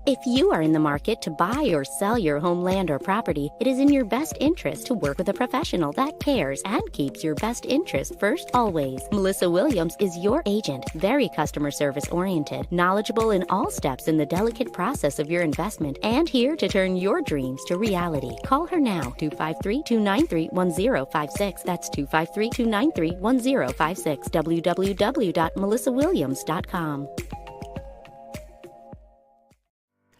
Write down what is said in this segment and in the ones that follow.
If you are in the market to buy or sell your home, land, or property, it is in your best interest to work with a professional that cares and keeps your best interest first always. Melissa Williams is your agent, very customer service oriented, knowledgeable in all steps in the delicate process of your investment, and here to turn your dreams to reality. Call her now, 253-293-1056. That's 253-293-1056. www.melissawilliams.com.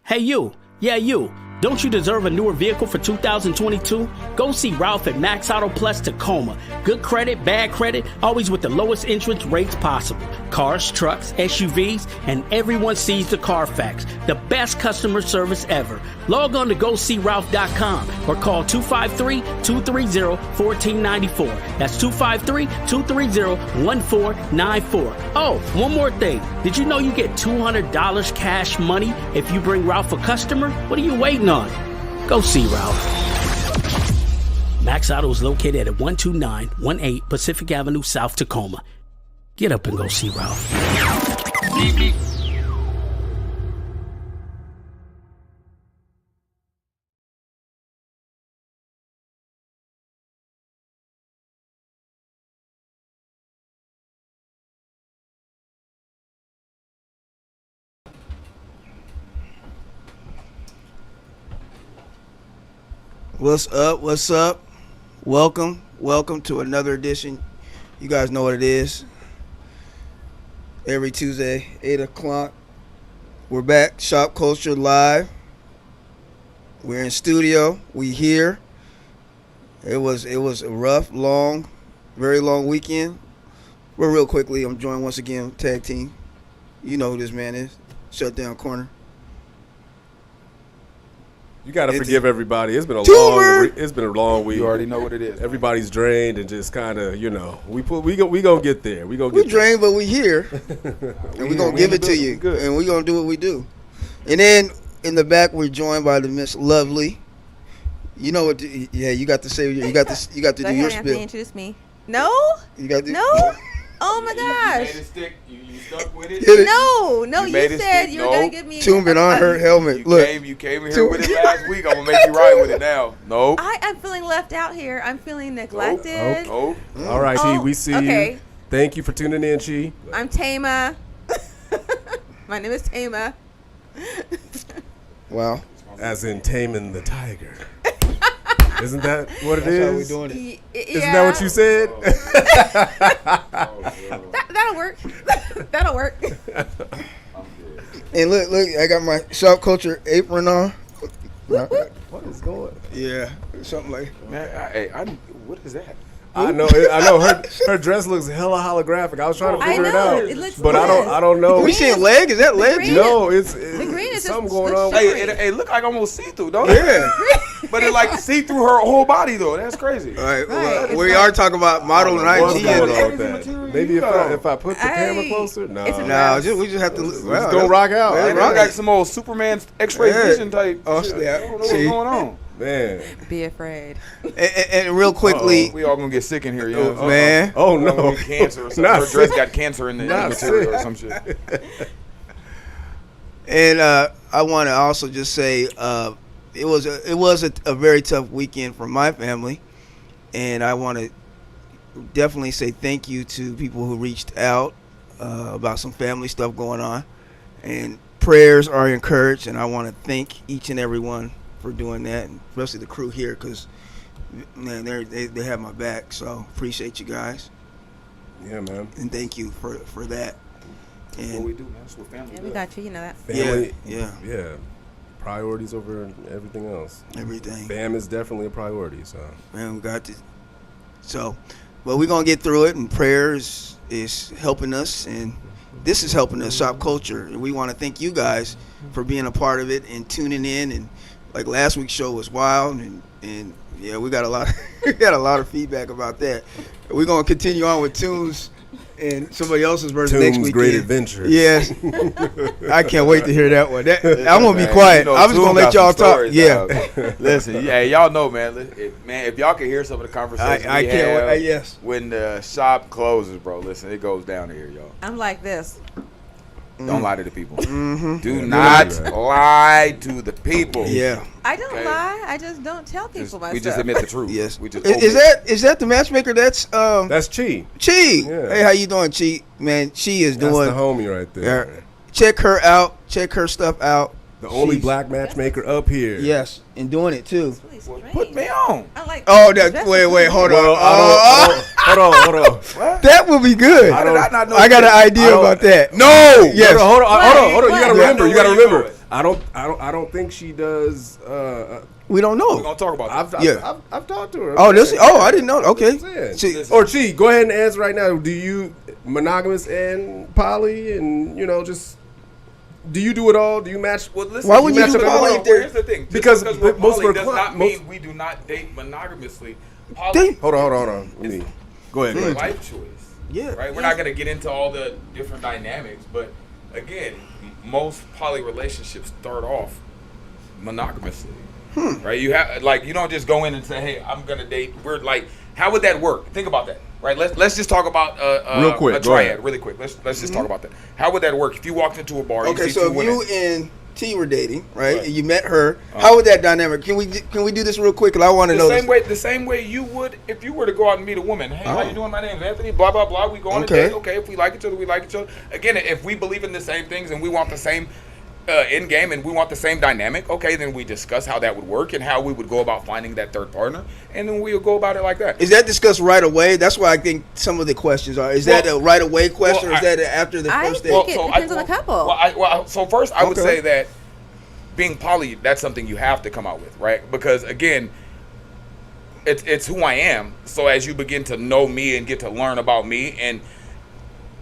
Hey you, yeah you, don't you deserve a newer vehicle for 2022? Go see Ralph at Max Auto Plus Tacoma. Good credit, bad credit, always with the lowest interest rates possible. Cars, trucks, SUVs, and everyone sees the Carfax. The best customer service ever. Log on to GoSeeRalph.com or call 253-230-1494. That's 253-230-1494. Oh, one more thing. Did you know you get $200 cash money if you bring Ralph a customer? What are you waiting on? Go see Ralph. Max Auto is located at 12918 Pacific Avenue, South Tacoma. Get up and go see Ralph. What's up? What's up? Welcome to another edition. You guys know what it is. Every Tuesday, 8 o'clock. We're back. Shopkulture live. We're in studio. We here. It was a rough, long, very long weekend. But real quickly, I'm joined once again with tag team. You know who this man is. Shutdown Corner. You gotta forgive everybody. It's been a long week. You already know what it is. Everybody's drained and just kind of, we gonna get there. We drained, but we here, and we gonna give it to you, good. And we gonna do what we do. And then in the back, we're joined by the Miss Lovely. You know what? You got to say. You got to do your spiel. Introduce me. No. You got to. No. Oh my gosh. You made it stick. You stuck with it. No. You said you were gonna give me. Tumbin on her helmet. Look. You came here with it last week. I'm gonna make you right with it now. No. I'm feeling left out here. I'm feeling neglected. Oh. All right, Chi. We see you. Thank you for tuning in, Chi. I'm Tama. My name is Tama. Wow. As in taming the tiger. Isn't that what it is? That's how we doing it. Isn't that what you said? That'll work. That'll work. And look, I got my Shopkulture apron on. What is going? Yeah, something like. Man, what is that? I know. Her dress looks hella holographic. I was trying to figure it out, it looks but good. I don't know. We seeing leg? Is that leg? No, it's the green is something just going on. Hey, it look like almost see through, don't it? Yeah. But it like see through her whole body though. That's crazy. All right. Well, we are talking about model and What's IG. going on with that? Maybe if I put the camera closer. No, we just have to. Just gonna rock out. It look like some old Superman X-ray vision type. Oh, shit. yeah. I don't know what's going on. Man. Be afraid. And real quickly, we all gonna get sick in here, yo. Man. Oh no. Cancer or something. Her dress got cancer in the material or some shit. And I want to also just say it was a very tough weekend for my family, and I want to definitely say thank you to people who reached out about some family stuff going on, and prayers are encouraged, and I want to thank each and every one for doing that, and especially the crew here, because man, they have my back. So appreciate you guys. Yeah, man. And thank you for that. And what we do, man. That's what family does. We got you. You know that. Family, yeah. Priorities over everything else. Everything. Fam is definitely a priority. So man, we got to. So, but we're gonna get through it, and prayers is helping us, and this is helping us. Shopkulture, and we want to thank you guys for being a part of it and tuning in. And like last week's show was wild, and yeah, we got a lot. We got a lot of feedback about that. We're gonna continue on with tunes and somebody else's version next weekend. Great Adventures. Yes, I can't wait to hear that one. I'm gonna be quiet. I'm just gonna let y'all talk. Yeah, listen, y'all know, man. If y'all can hear some of the conversations I can't wait. Yes, when the shop closes, bro. Listen, it goes down here, y'all. I'm like this. Don't lie to the people. Mm-hmm. Do not lie to the people. Yeah. I don't lie. I just don't tell people my We stuff. just admit the truth. Yes. We just Is that the matchmaker? That's Chi. Chi. Yeah. Hey, how you doing, Chi? Man, Chi is That's doing. the homie right there. Check her out. Check her stuff out. The only She's- black matchmaker up here. Yes, and doing it too. It's really strange. put me on. I like. Oh, dresses that wait, too. hold Well, on. hold on. That would be good. How did I not know I got an this? idea about that. No. Yes. Hold on. You Wait. gotta Yeah. remember. You gotta Where you remember. going? I don't think she does. We don't We're know. gonna talk about that. I've talked to her. Oh, I didn't know. Okay. Yeah. Chi- Or Chi, go ahead and answer right now. Do you monogamous and poly, and just do you do it all? Do you match? Well, listen, Why would you match do up poly everyone? if they're- Here's the thing. Just Because we're most poly of does our not most- mean we do not date monogamously. They- Poly Hold on. Go ahead. is a life choice. Yeah. Right? We're not going to get into all the different dynamics, but again, most poly relationships start off monogamously. Right? You have you don't just go in and say, "Hey, I'm going to date." We're like, how would that work? Think about that. Right? Let's just talk about Real quick, a go triad ahead. really quick. Let's just talk about that. How would that work if you walked into a bar? Okay, you see so two if you women, and T were dating, right? And you met her. How would that dynamic? Can we do this real quick? Cause I want to know. the same way you would if you were to go out and meet a woman. Hey, how you doing? My name's Anthony. Blah blah blah. We go on a date. Okay, if we like each other, we like each other. Again, if we believe in the same things and we want the same end game and we want the same dynamic, okay, then we discuss how that would work and how we would go about finding that third partner, and then we'll go about it like that. Is that discussed right away? That's why I think some of the questions are. Is that a right away question, or is that after the I first think date? it depends on the couple. So first, I would Okay. say that being poly, that's something you have to come out with, right? Because again, it's who I am. So as you begin to know me and get to learn about me, and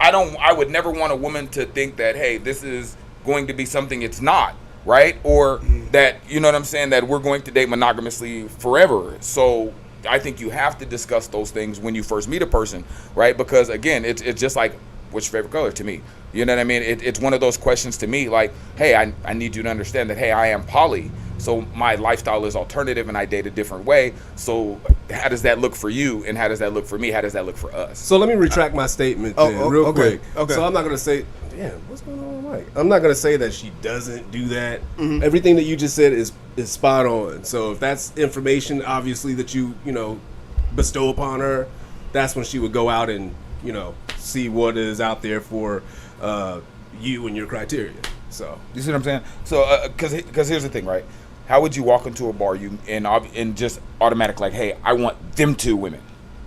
I would never want a woman to think that, hey, this is going to be something it's not, right? Or that, you know what I'm saying, that we're going to date monogamously forever. So I think you have to discuss those things when you first meet a person, right? Because again, it's just like, what's your favorite color to me? You know what I mean? It's one of those questions to me like, hey, I need you to understand that, hey, I am poly. So my lifestyle is alternative and I date a different way. So how does that look for you? And how does that look for me? How does that look for us? So let me retract my statement real okay, quick. okay. So I'm not going to say, what's going on with Mike? I'm not going to say that she doesn't do that. Mm-hmm. Everything that you just said is spot on. So if that's information, obviously, that you bestow upon her, that's when she would go out and, see what is out there for you and your criteria. So You see what I'm saying? So, because here's the thing, right? How would you walk into a bar and just automatic like, hey, I want them two women,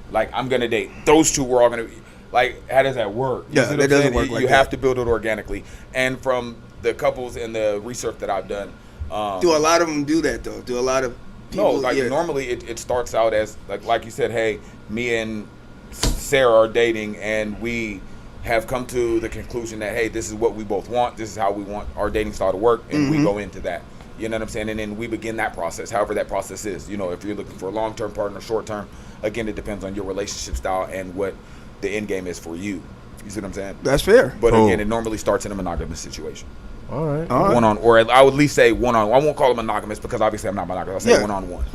like I'm gonna date those two. We're all gonna be like, how does that work? You Yeah, see what that I'm doesn't saying? work like you that. have to build it organically, and from the couples and the research that I've done, Do a lot of them do that though? Do a lot of people? normally it starts out as like you said, hey, me and Sarah are dating, and we have come to the conclusion that, hey, this is what we both want. This is how we want our dating style to work, and we go into that. You know what I'm saying? And then we begin that process, however that process is. If you're looking for a long-term partner, short-term, again, it depends on your relationship style and what the end game is for you. You see what I'm saying? That's fair. But again, it normally starts in a monogamous situation. all right. One-on, or I would at least say one-on. I won't call it monogamous because obviously I'm not monogamous. I'll say Yeah. one-on-one.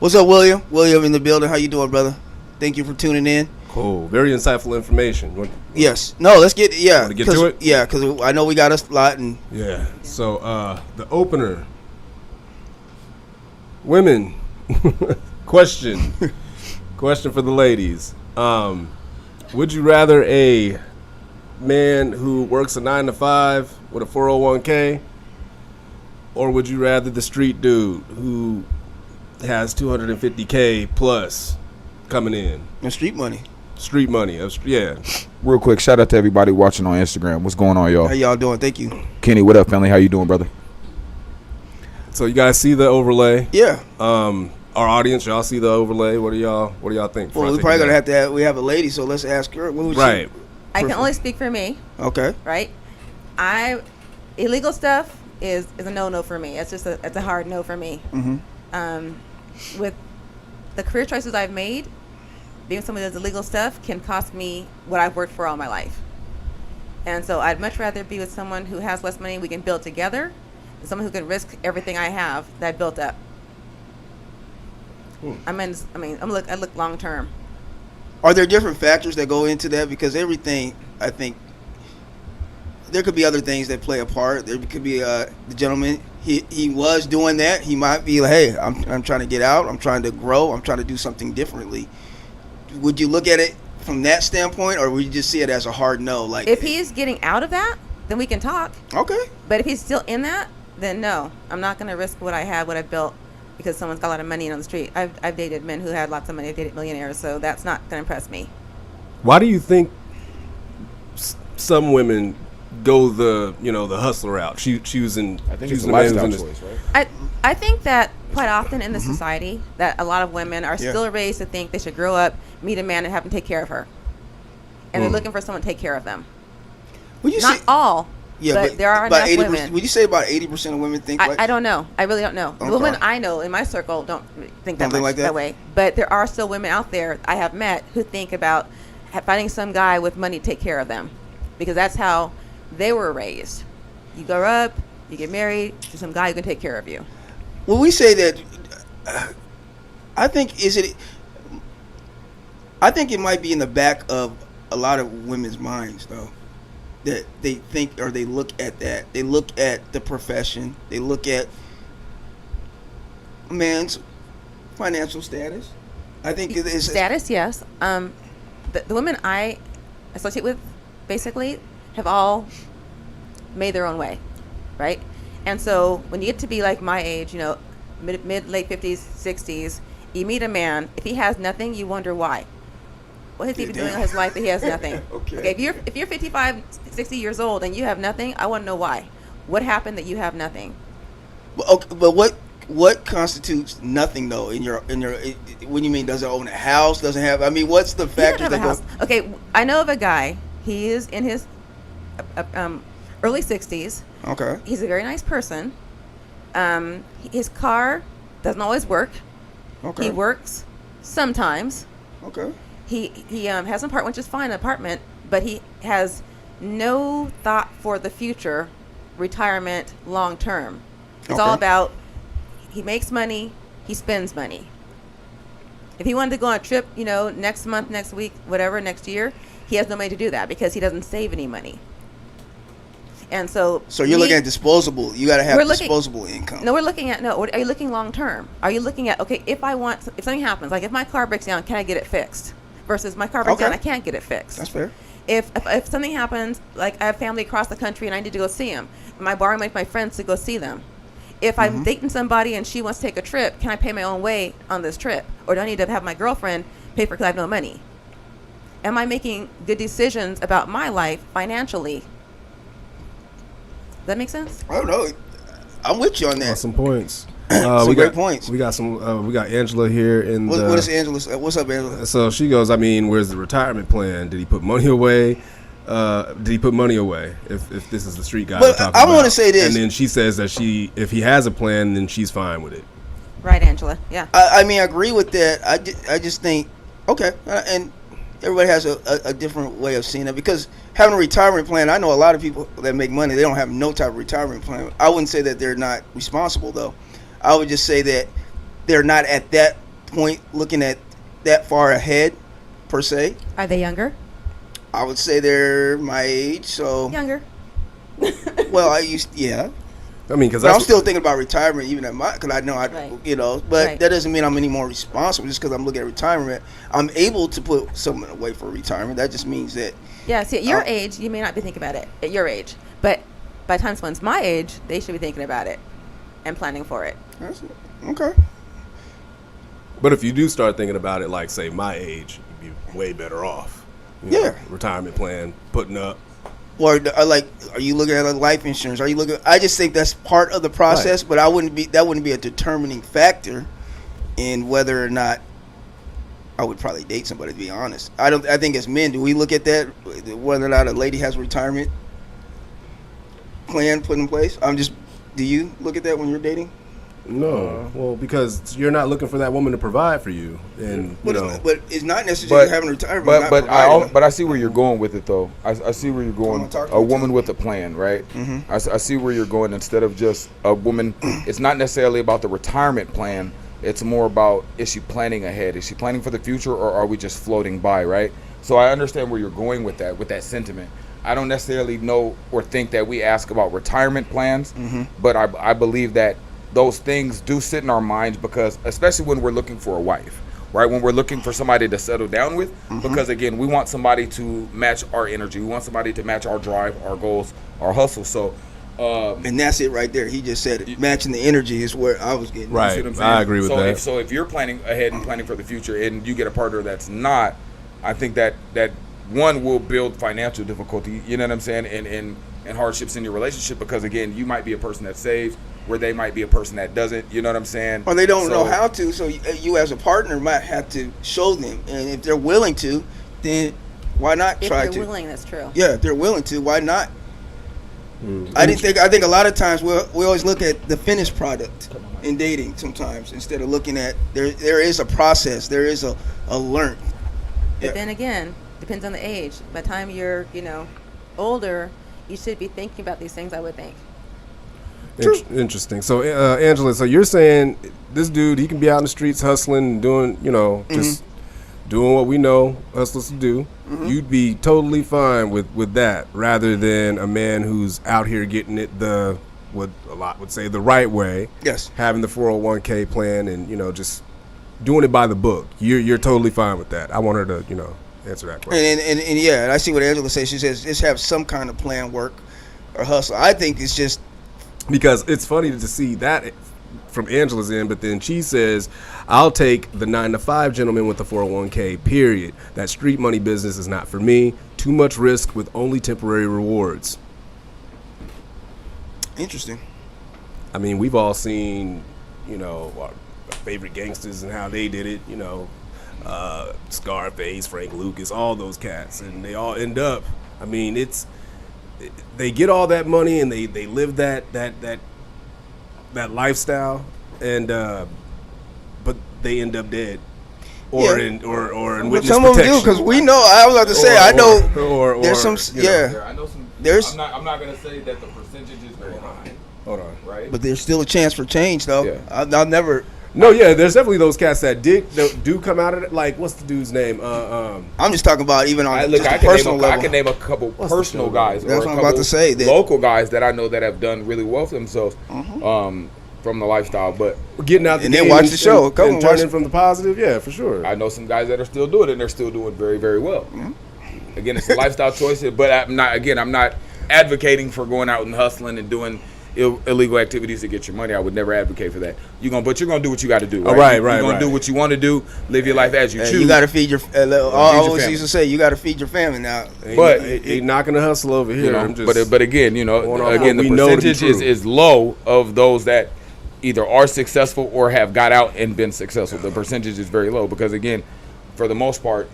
What's up, William? William in the building. How you doing, brother? Thank you for tuning in. Cool. Very insightful information. Yes. No, let's get Wanna get to it? Yeah, because I know we got a lot and Yeah. So the opener. Women. Question for the ladies. Would you rather a man who works a 9-to-5 with a 401k, or would you rather the street dude who has 250k plus coming in? and street money. Street money. Yeah. Real quick, shout out to everybody watching on Instagram. What's going on, y'all? How y'all doing? Thank you. Kenny, what up, family? How you doing, brother? So you guys see the overlay. Yeah. Our audience, y'all see the overlay. What do y'all think? Well, we're probably gonna have we have a lady, so let's ask her. What would Right. I can only speak for me, Okay. right? Illegal stuff is a no for me. It's a hard no for me. With the career choices I've made, being someone that does illegal stuff can cost me what I've worked for all my life. And so I'd much rather be with someone who has less money we can build together than someone who can risk everything I have that I built up. I look long term. Are there different factors that go into that? Because everything, I think, there could be other things that play a part. There could be the gentleman. He was doing that. He might be like, hey, I'm trying to get out. I'm trying to grow. I'm trying to do something differently. Would you look at it from that standpoint, or would you just see it as a hard no? Like, if he's getting out of that, then we can talk. Okay. But if he's still in that, then no, I'm not going to risk what I have, what I've built, because someone's got a lot of money on the street. I've dated men who had lots of money. I've dated millionaires, so that's not going to impress me. Why do you think some women go the hustler route? Choosing. I think it's a lifestyle choice, right? I think that quite often in the society that a lot of women are still raised to think they should grow up, meet a man, and have him take care of her, and they're looking for someone to take care of them. Would you Not say, all. Yeah, but there are enough women. Would you say about 80% of women think like? I don't know. I really don't know. Okay. The women I know in my circle don't think that much like that way. But there are still women out there I have met who think about finding some guy with money to take care of them, because that's how they were raised. You grow up, you get married to some guy who can take care of you. Well, we say that. I think it might be in the back of a lot of women's minds, though, that they think or they look at that. They look at the profession. They look at a man's financial status. I think it is status. Yes. The women I associate with, basically, have all made their own way, right? And so when you get to be like my age, mid late 50s, 60s, you meet a man. If he has nothing, you wonder why. What has he been doing in his life that he has nothing? Okay. If you're 55, 60 years old and you have nothing, I want to know why. What happened that you have nothing? But what constitutes nothing though in your when you mean does it own a house? Doesn't have? I mean, what's the factor that goes? Okay, I know of a guy. He is in his early 60s. Okay. He's a very nice person. His car doesn't always work. Okay. He works sometimes. Okay. He has an apartment, which is fine, an apartment, but he has no thought for the future, retirement, long term. It's all about he makes money, he spends money. If he wanted to go on a trip, next month, next week, whatever, next year, he has no money to do that because he doesn't save any money. And so you're looking at disposable. You got to have disposable income. No, are you looking long term? Are you looking at, okay, if something happens, like if my car breaks down, can I get it fixed? Versus my car breaks down, I can't get it fixed. That's fair. If something happens, like I have family across the country and I need to go see them, am I borrowing my friends to go see them? If I'm dating somebody and she wants to take a trip, can I pay my own way on this trip? Or do I need to have my girlfriend pay for it because I have no money? Am I making good decisions about my life financially? Does that make sense? I don't know. I'm with you on that. Some points. Some great points. We got some. We got Angela here. What is Angela? What's up, Angela? So she goes, where's the retirement plan? Did he put money away? If this is the street guy. But I want to say this. And then she says that if he has a plan, then she's fine with it. Right, Angela. Yeah. I agree with that. I just think, okay. And everybody has a different way of seeing it, because having a retirement plan, I know a lot of people that make money, they don't have no type of retirement plan. I wouldn't say that they're not responsible, though. I would just say that they're not at that point looking at that far ahead, per se. Are they younger? I would say they're my age, so. Younger. Well, because I'm still thinking about retirement, even because I know but that doesn't mean I'm any more responsible just because I'm looking at retirement. I'm able to put something away for retirement. That just means that. Yeah, see, at your age, you may not be thinking about it at your age, but by the time someone's my age, they should be thinking about it and planning for it. Okay. But if you do start thinking about it, like, say, my age, you'd be way better off. Retirement plan, putting up. Or are you looking at life insurance? Are you looking? I just think that's part of the process, but that wouldn't be a determining factor in whether or not I would probably date somebody. To be honest, I think as men, do we look at that whether or not a lady has a retirement plan put in place? Do you look at that when you're dating? No, well, because you're not looking for that woman to provide for you, and but it's not necessarily having a retirement. But I see where you're going with it, though. I see where you're going. A woman with a plan, right? Mm-hmm. I see where you're going. Instead of just a woman, it's not necessarily about the retirement plan. It's more about, is she planning ahead? Is she planning for the future, or are we just floating by, right? So I understand where you're going with that sentiment. I don't necessarily know or think that we ask about retirement plans, but I believe that those things do sit in our minds, because especially when we're looking for a wife, right? When we're looking for somebody to settle down with, because again, we want somebody to match our energy. We want somebody to match our drive, our goals, our hustle. So, and that's it right there. He just said it. Matching the energy is where I was getting. Right. You see what I'm I agree with that. If you're planning ahead and planning for the future, and you get a partner that's not, I think that one will build financial difficulty, you know what I'm saying, and hardships in your relationship, because again, you might be a person that saves where they might be a person that doesn't, you know what I'm saying? Or they don't know how to, so you as a partner might have to show them, and if they're willing to, then why not try to? If they're willing, that's true. Yeah, if they're willing to, why not? I think a lot of times we always look at the finished product in dating sometimes, instead of looking at there is a process, there is a learn. But then again, depends on the age. By the time you're, older, you should be thinking about these things, I would think. Interesting. So, Angela, so you're saying this dude, he can be out in the streets hustling and doing, just doing what we know hustlers to do. You'd be totally fine with that, rather than a man who's out here getting it what a lot would say the right way. Yes. Having the 401k plan and, just doing it by the book. You're totally fine with that. I want her to, answer that question. And yeah, and I see what Angela says. She says just have some kind of plan, work or hustle. I think it's just because it's funny to see that from Angela's end, but then she says, I'll take the 9-to-5 gentleman with the 401k, period. That street money business is not for me. Too much risk with only temporary rewards. Interesting. I mean, we've all seen, our favorite gangsters and how they did it, Scarface, Frank Lucas, all those cats, and they all end up, I mean, they get all that money and they live that lifestyle, and but they end up dead or in witness some protection. of them do, because we know. I was about to say, I know there's some. I know some. There's. I'm not gonna say that the percentage is very high. Hold on. Right. But there's still a chance for change, though. Yeah. I'll never. No, yeah, there's definitely those cats that do come out of it. Like, what's the dude's name? I'm just talking about even on I can name a couple personal guys. That's or what I'm about to say. Local guys that I know that have done really well for themselves from the lifestyle. But getting out the and game then watch the show. and turning from the positive, yeah, for sure. I know some guys that are still doing it, and they're still doing very, very well. Again, it's a lifestyle choice, but I'm not advocating for going out and hustling and doing illegal activities to get your money. I would never advocate for that. You're gonna do what you got to do. Right, You're gonna do what you want to do. Live your life as you choose. You got to feed your. I always used to say, you got to feed your family now. But ain't knocking the hustle over here. But again, the percentage is low of those that either are successful or have got out and been successful. The percentage is very low, because again, for the most part,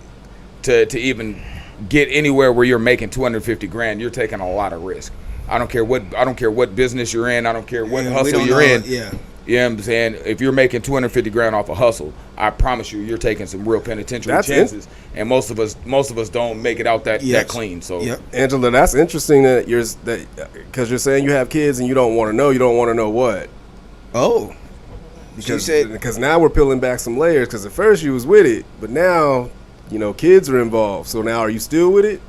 to even get anywhere where you're making $250,000, you're taking a lot of risk. I don't care what business you're in. I don't care what hustle you're in. Yeah. You know what I'm saying? If you're making $250,000 off a hustle, I promise you're taking some real penitentiary chances. And most of us don't make it out that clean. So, Angela, that's interesting that because you're saying you have kids and you don't want to know. You don't want to know what? Oh, because now we're peeling back some layers. Because at first you was with it, but now kids are involved. So now are you still with it?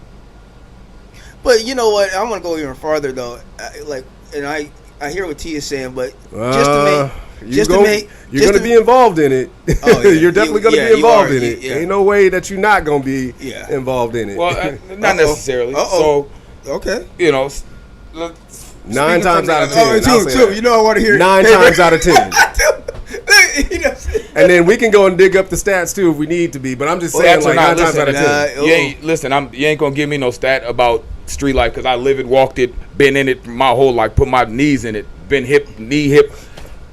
But you know what? I want to go even farther though. I hear what T is saying, but you're going to be involved in it. Oh, yeah. You're definitely going to be involved in it. Yeah. Ain't no way that you're not going to be involved in it. Well, not necessarily. So, okay. 9 times out of 10. Two. I want to hear 9 times out of 10. And then we can go and dig up the stats too if we need to be. But I'm just saying, 9 times out of 10. You ain't gonna give me no stat about street life, because I live it, walked it, been in it my whole life, put my knees in it, been knee hip,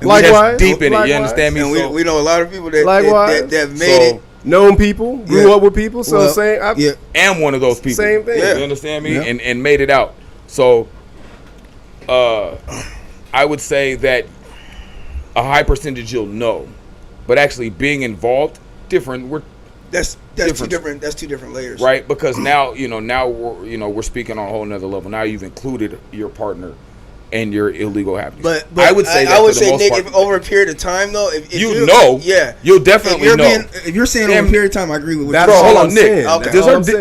likewise, deep in it. You understand me? And we know a lot of people that made it. Known people, grew up with people. So am one of those people. Same thing. You understand me? Yeah. And made it out. So, I would say that a high percentage you'll know, but actually being involved, different. That's different. That's two different layers, right? Because now we're speaking on a whole nother level. Now you've included your partner and your illegal happenings. But I would say Nick, if over a period of time though, if you'll definitely know. If you're saying over a period of time, I agree with what you're saying. Hold on, Nick. Okay.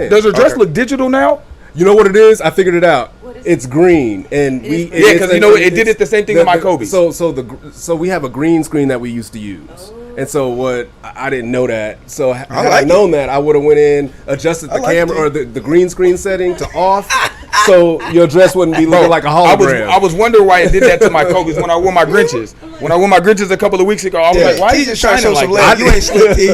Does her dress look digital now? You know what it is? I figured it out. What is It's green, and It we is green. Yeah, 'cause you know it did it the same thing to my Kobe's. So we have a green screen that we used to use, and so what I didn't know that. So had I like known that, I would have went in, adjusted the like camera it. or the green screen setting to off, so your dress wouldn't be looking like a hologram. I was wondering why it did that to my Kobe's when I wore my Grinches. When I wore my Grinches a couple of weeks ago, I was like, why T is it just trying to show shining some like love. that? You ain't slick, T.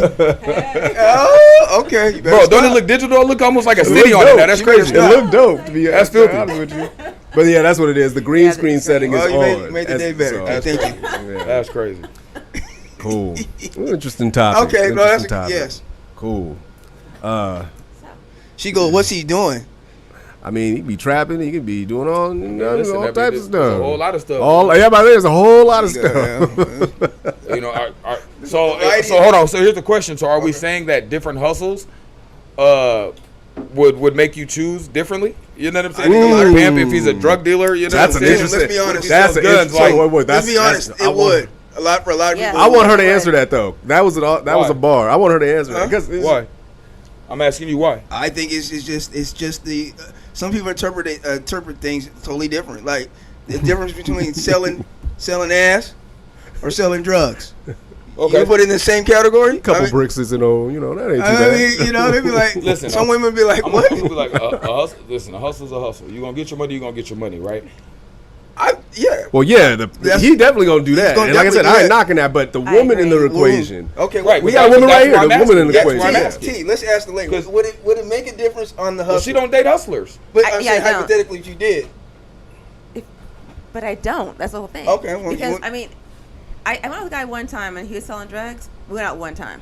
Oh, okay. You better Bro, don't it stop. look digital? It look almost like a It city looked on it dope. now. That's You better crazy. stop. It looked dope to be That's filthy. filthy. Honest with you. But yeah, that's what it is. The green Yeah, screen the setting is Well, you on. made the day better. So- Thank you. Yeah. That's crazy. Cool. Interesting topic. Okay, no, that's Interesting topic. yes. Cool. She goes, what's he doing? I mean, he be trapping. He could be doing all, listen, all I mean, types of there's stuff. a whole lot of stuff. There's a whole lot of stuff. Yeah. You know, so hold on. So here's the question. So are we saying that different hustles would make you choose differently? You know what I'm saying? Like pimp, if he's a drug dealer, you know That's what an I'm saying? interesting. Let's be honest. That's an Guns, interesting. like, Wait, Let's be honest, I it want- would. For a lot of Yeah. people. I want her to Right. answer that though. That was Why? a bar. I want her to answer that Huh? because Why? I'm asking you why. I think it's just the some people interpret things totally different. Like the difference between selling ass or selling drugs. Okay. You put it in the same category. a couple I mean, bricks is that ain't too I bad. mean, you know, they be like, Listen, some women be like, I'm what? gonna be like, a hustle. Listen, a hustle's a hustle. You gonna get your money. You gonna get your money, right? Yeah. Well, yeah, That's- he definitely gonna do that. gonna And like I said, definitely I do ain't that. knocking that, but the I woman in the agree. equation. Okay, Right. We but got that's- women that's right here. why I'm The woman in the asking. That's why I'm equation. asking. T, let's ask the lady. Would it make a difference on the hustle? Well, she don't date hustlers. But I I'm saying don't. hypothetically, if you did. But I don't. That's the whole thing. Okay, well, because you- I mean, I went with a guy one time and he was selling drugs. We went out one time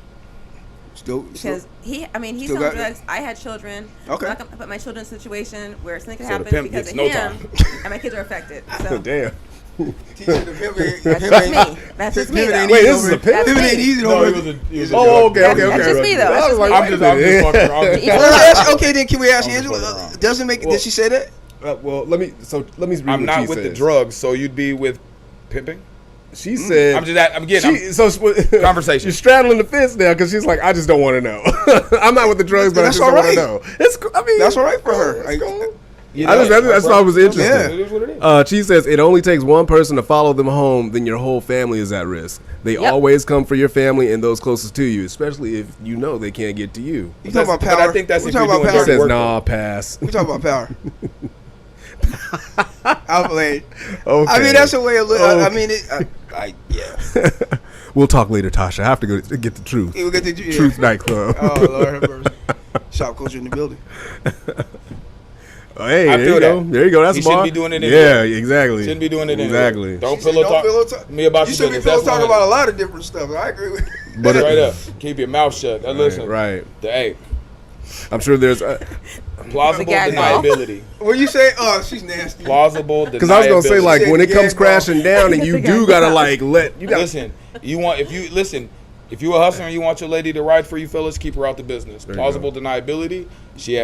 Still, because he Still sold got- drugs. I had children. Okay. I'm not gonna put my children in a situation where something could So the happen pimp because gets of no him, time. and my kids are affected. So Damn. teaching the pimp ain't- that's pimp just ain't- me. That's just me. Pimping ain't though. Wait, easy this is over a pimp? it. Pimping ain't easy over it. Oh, okay. That's just me, though. That's just me. I'm just fucking around. Even Well, though- let's okay, then can we ask I'm just Angela? fucking around. Doesn't make. Did she say that? Well, let me read I'm what not she with the says. drugs, so you'd be with pimping. She said, I'm getting. Conversation. You're straddling the fence now because she's like, I just don't want to know. I'm not with the drugs, but That's I just don't want to all know. It's. I mean, That's all right for her. it's cool. You I just, that's why it was interesting. Yeah. It is what it is. She says it only takes one person to follow them home, then your whole family is at risk. They Yep. always come for your family and those closest to you, especially if you know they can't get to you. You talking about But power? I think that's we if talking you're about doing She power. dirty says, work, nah, pass. We talking about power. Outplayed. Okay. I mean, that's a way of looking. I Okay. mean, yeah. We'll talk later, Tasha. I have to go to get the truth. We'll get the yeah. Truth nightclub. Oh Lord have mercy. Shopkulture in the building. Oh, hey, I there feel you go. that. There you go. That's He a shouldn't bar. be doing it Yeah, anyway. exactly. Shouldn't be doing it anyway. Exactly. Don't She said, pillow pillow talk me about You your should be business. pillow That's talk 100. about a lot of different stuff. I agree with. But Straight up. Keep your mouth shut. Now listen. right. Hey, I'm sure there's plausible gag ball. deniability. What you say? Oh, she's nasty. Plausible deniability. because I was gonna say like Say when the it comes gag ball. crashing down and you do gotta like let you got Listen, if you a hustler and you want your lady to ride for you, fellas, keep her out the business. you Plausible deniability. She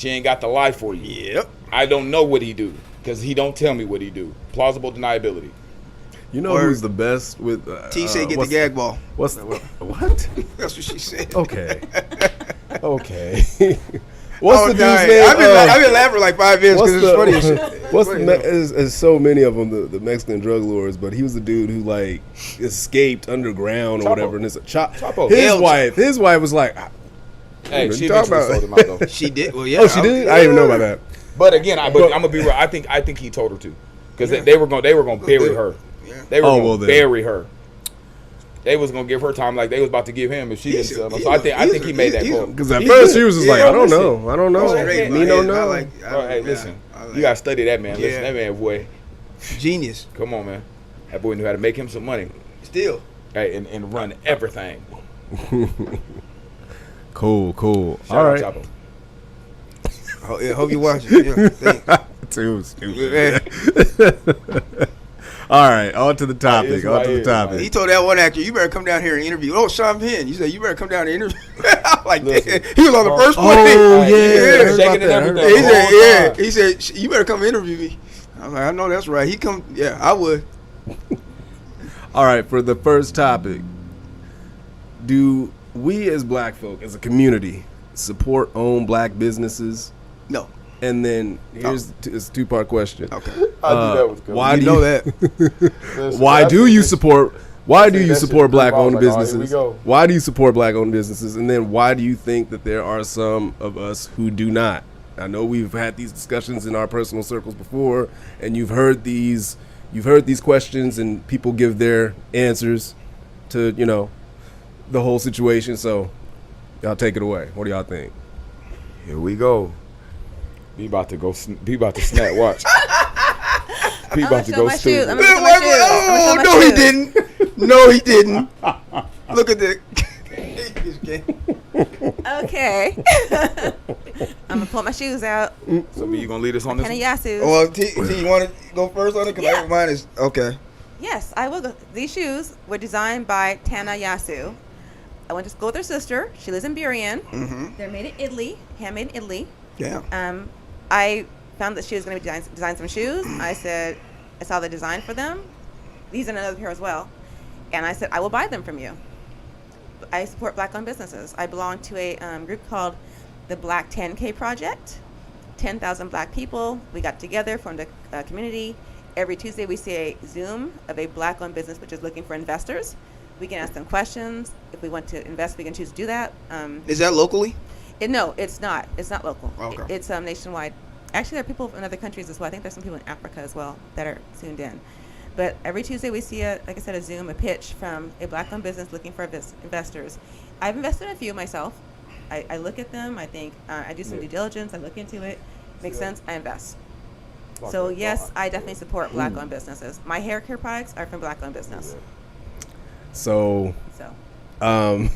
ain't got the lie for you. Yep. I don't know what he do because he don't tell me what he do. Plausible deniability. You know Or- who's the best with T say get the what's- gag ball. What's what? That's what she said. Okay. Okay. What's Oh, the dude's dying. name? I've been laughing for like 5 minutes What's because it's funny. as shit. It's what's funny the as hell. is so many of them the Mexican drug lords, but he was the dude who like escaped underground or Chapo. whatever. And it's Chapo. his wife was like, Hey, What she you talking eventually about? sold him out though. She did. Well, yeah. oh, she did. I didn't even know about that. But again, I'm gonna be real. I think he told her to, because they were gonna bury her. Yeah. They were Oh, gonna well then. bury her. They was gonna give her time like they was about to give him if she didn't sell him. So I think he made that call. Because at first she was just like, Yeah, I don't listen. know. I don't know. Straight in my Me don't head. I know. like- Bro, hey, yeah, listen, I like- you gotta study that man. Yeah. Listen, that man, boy, Genius. come on, man. That boy knew how to make him some money. Still. Hey, and run everything. Cool. Shout All out right. Chapo. Hope you watch it. Yeah, thanks. Too stupid. Yeah. All right, on to the topic. It's On right to the here, topic. He told that one actor, "You better come down here and interview." Oh, Sean Penn. You said you better come down and interview. I'm like, Listen. he was on the first one. Oh Hey, yeah, yeah, I heard shaking about and that. I heard everything. He about said, whole "Yeah." time. He said, "You better come interview me." I was like, "I know that's right." He come. Yeah, I would. that. All right, for the first topic, do we as Black folk, as a community, support own Black businesses? No. And then here's it's a 2-part question. Okay. I knew that was good. Why You do know you that. why do you support black-owned Like, oh, here we businesses? go. Why do you support black-owned businesses? And then why do you think that there are some of us who do not? I know we've had these discussions in our personal circles before, and you've heard these questions, and people give their answers to, you know, the whole situation. So y'all take it away. What do y'all think? Here we go. Be about to snap. Watch. Be I'm about gonna to show go my shoes. I'm stupid. gonna show my shoes. I'm Oh, gonna show my no, he shoes. didn't. No, he didn't. Look at the. Okay. I'm gonna pull my shoes out. So you gonna lead us on this? Kind of one? Yasu. Well, T, you want to go first on it? Because Yeah. mine is okay. Yes, I will go. These shoes were designed by Tana Yasu. I went to school with her sister. She lives in Burien. Mm-hmm. They're made in Italy, handmade in Italy. Yeah. I found that she was going to design some shoes. I saw the design for them. These are another pair as well. And I said, I will buy them from you. I support black-owned businesses. I belong to a group called the Black 10K Project. 10,000 black people. We got together, formed a community. Every Tuesday we see a Zoom of a black-owned business which is looking for investors. We can ask them questions. If we want to invest, we can choose to do that. Is that locally? No, it's not. It's not local. Okay. It's nationwide. Actually, there are people in other countries as well. I think there's some people in Africa as well that are tuned in. But every Tuesday we see like I said, a Zoom, a pitch from a black-owned business looking for investors. I've invested in a few myself. I look at them. I think I do some due diligence. I look into it. Makes sense. I invest. So yes, I definitely support black-owned businesses. My hair care products are from black-owned business. So So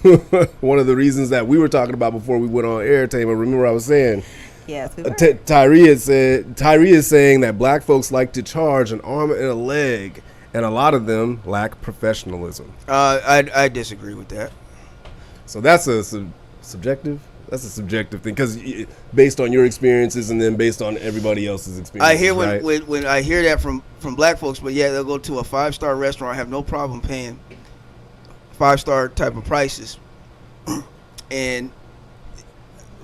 one of the reasons that we were talking about before we went on air, Tamer, remember I was saying, yes, we were. Tyree is saying that black folks like to charge an arm and a leg, and a lot of them lack professionalism. I disagree with that. So that's a subjective. That's a subjective thing, because based on your experiences and then based on everybody else's experiences. I hear right? when I hear that from black folks, but yeah, they'll go to a 5-star restaurant, have no problem paying 5-star type of prices. And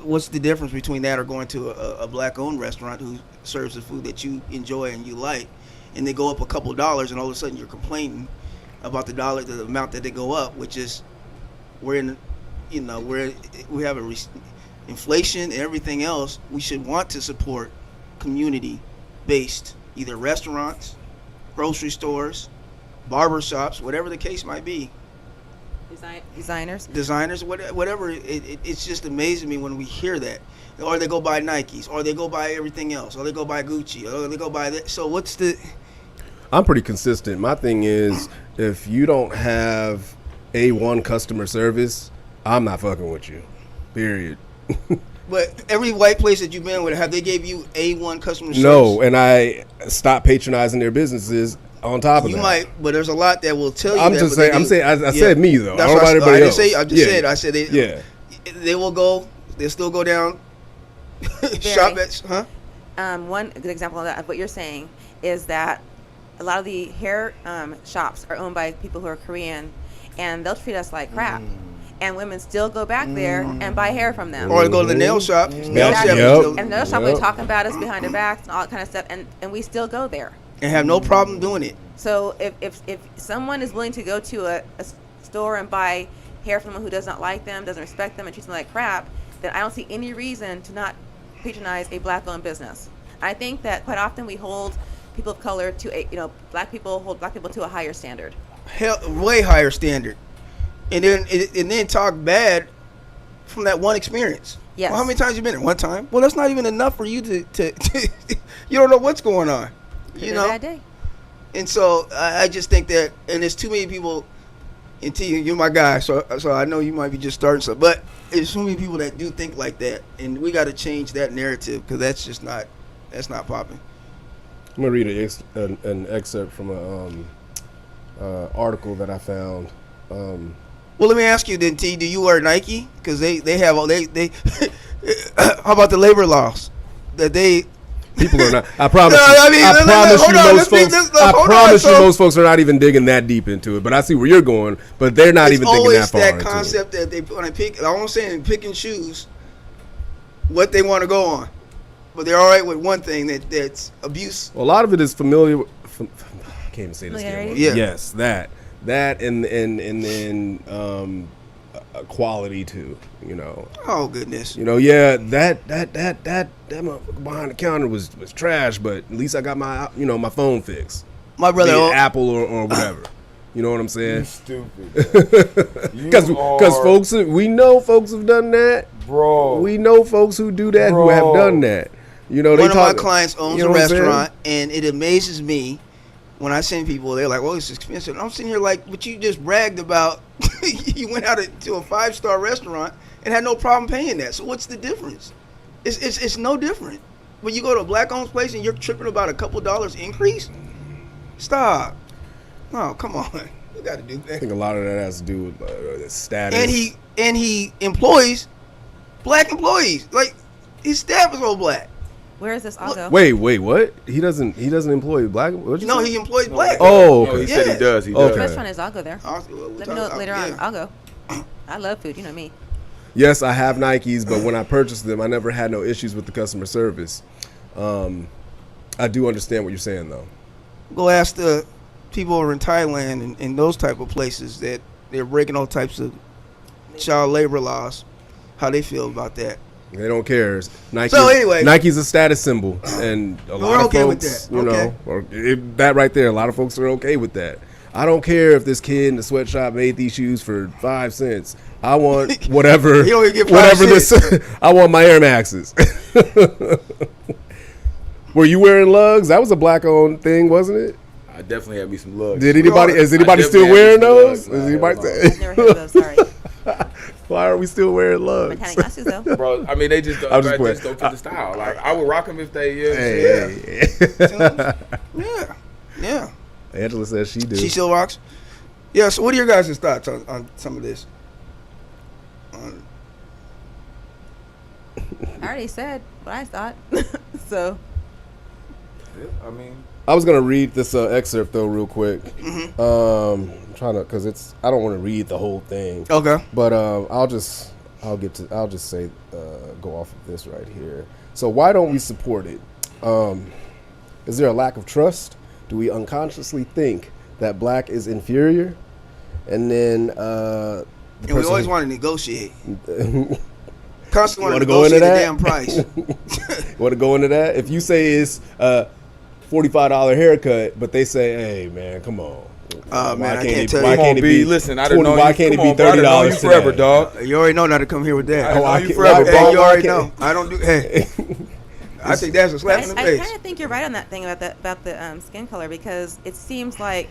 what's the difference between that or going to a black-owned restaurant who serves the food that you enjoy and you like, and they go up a couple dollars, and all of a sudden you're complaining about the amount that they go up, which is we have inflation and everything else. We should want to support community-based either restaurants, grocery stores, barber shops, whatever the case might be. Designers, whatever. It's just amazing me when we hear that. Or they go buy Nikes, or they go buy everything else, or they go buy Gucci, or they go buy that. So what's the... I'm pretty consistent. My thing is, if you don't have A1 customer service, I'm not fucking with you. Period. But every white place that you've been with, have they gave you A1 customer service? No, and I stopped patronizing their businesses on top of that. You might, but there's a lot that will tell you I'm that. just saying, I said me though. That's I don't know about everybody else. I said they will go, they'll still go down, shop at, huh? One good example of that, of what you're saying, is that a lot of the hair shops are owned by people who are Korean, and they'll treat us like crap. And women still go back there and buy hair from them. Or they go to the nail shop. Exactly. And the nail shop will talk about us behind our backs and all that kind of stuff, and we still go there. And have no problem doing it. So if someone is willing to go to a store and buy hair from someone who does not like them, doesn't respect them, and treats them like crap, then I don't see any reason to not patronize a black-owned business. I think that quite often we hold people of color to black people hold black people to a higher standard. Hell, way higher standard. And then talk bad from that one experience. Yes. Well, how many times you been there? One time. Well, that's not even enough for you to you don't know what's going on. You know. Bad day. And so I just think that, and there's too many people. And T, you're my guy, so I know you might be just starting something, but there's so many people that do think like that, and we got to change that narrative because that's not popping. I'm gonna read an excerpt from a article that I found. Well, let me ask you then, T. Do you wear Nike? Because they have all they how about the labor laws that they people are not? I promise. Most folks are not even digging that deep into it. But I see where you're going. But they're not even thinking that far. It's always that concept that they when I pick. I'm saying pick and choose what they want to go on. but they're all right with one thing that's abuse. Well, a lot of it is familiar. I can't even say this. Familiarity? Yeah. Yes, that and quality too. You know. Oh goodness. You know, yeah, that motherfucker behind the counter was trash, but at least I got my my phone fixed. My brother, Be it Apple or whatever. You know what I'm saying? You stupid. Because folks, we know folks have done that, bro. We know folks who do that who have done that. You know, one of my clients owns you know a what I'm saying? restaurant, and it amazes me when I send people. They're like, "Well, it's expensive." And I'm sitting here like, "But you just bragged about you went out to a 5-star restaurant and had no problem paying that. So what's the difference? It's no different. When you go to a black-owned place and you're tripping about a couple dollars increase, stop. No, come on. You got to do that. I think a lot of that has to do with status. And he employs black employees. Like his staff is all black. Where is this all go? Wait, what? He doesn't employ black. No, he employs black. Oh, No, okay. he said he does. He Okay. does. Restaurant is, I'll go there. Let me know later on. I'll go. I love food. You know me. Yes, I have Nikes, but when I purchased them, I never had no issues with the customer service. I do understand what you're saying, though. Go ask the people over in Thailand and those type of places that they're breaking all types of child labor laws, how they feel about that. They don't care. Nike. So anyway, Nike's a status symbol, and a lot of okay folks, with that. you Okay. know, that right there. A lot of folks are okay with that. I don't care if this kid in the sweatshop made these shoes for 5 cents. I want whatever. He only get 5 whatever cents. this. I want my Air Maxes. Were you wearing lugs? That was a black-owned thing, wasn't it? I definitely had me some lugs. Did anybody? Is anybody I still definitely wearing had me those? some Is lugs. anybody? I've never heard of those. Sorry. Why are we still wearing lugs? Mechanic glasses though. Bro, I mean, they just don't, I'm just they playing. just don't fit the style. Like, I would rock them if they, Hey. Yeah. Angela says she do. She still rocks. Yeah. So, what are your guys' thoughts on some of this? I already said what I thought. So. I mean, I was gonna read this excerpt though, real quick. I'm trying to, cause I don't want to read the whole thing. Okay. But I'll just say go off of this right here. So why don't we support it? Is there a lack of trust? Do we unconsciously think that black is inferior? And then And we always want to negotiate. Constantly want to go into negotiate the that? damn price. Want to go into that? If you say it's $45 haircut, but they say, "Hey man, come on." Man, I can't tell you. Why can't it be? listen, I didn't know Why you. can't it Come be on, bro, I done known $30 you forever, today? dog. You already know not to come here with that. I know I you can't- forever, why- Hey, bro. you why already can't- know. I don't do. Hey, I think that's a slap in the I face. kind of think you're right on that thing about the skin color, because it seems like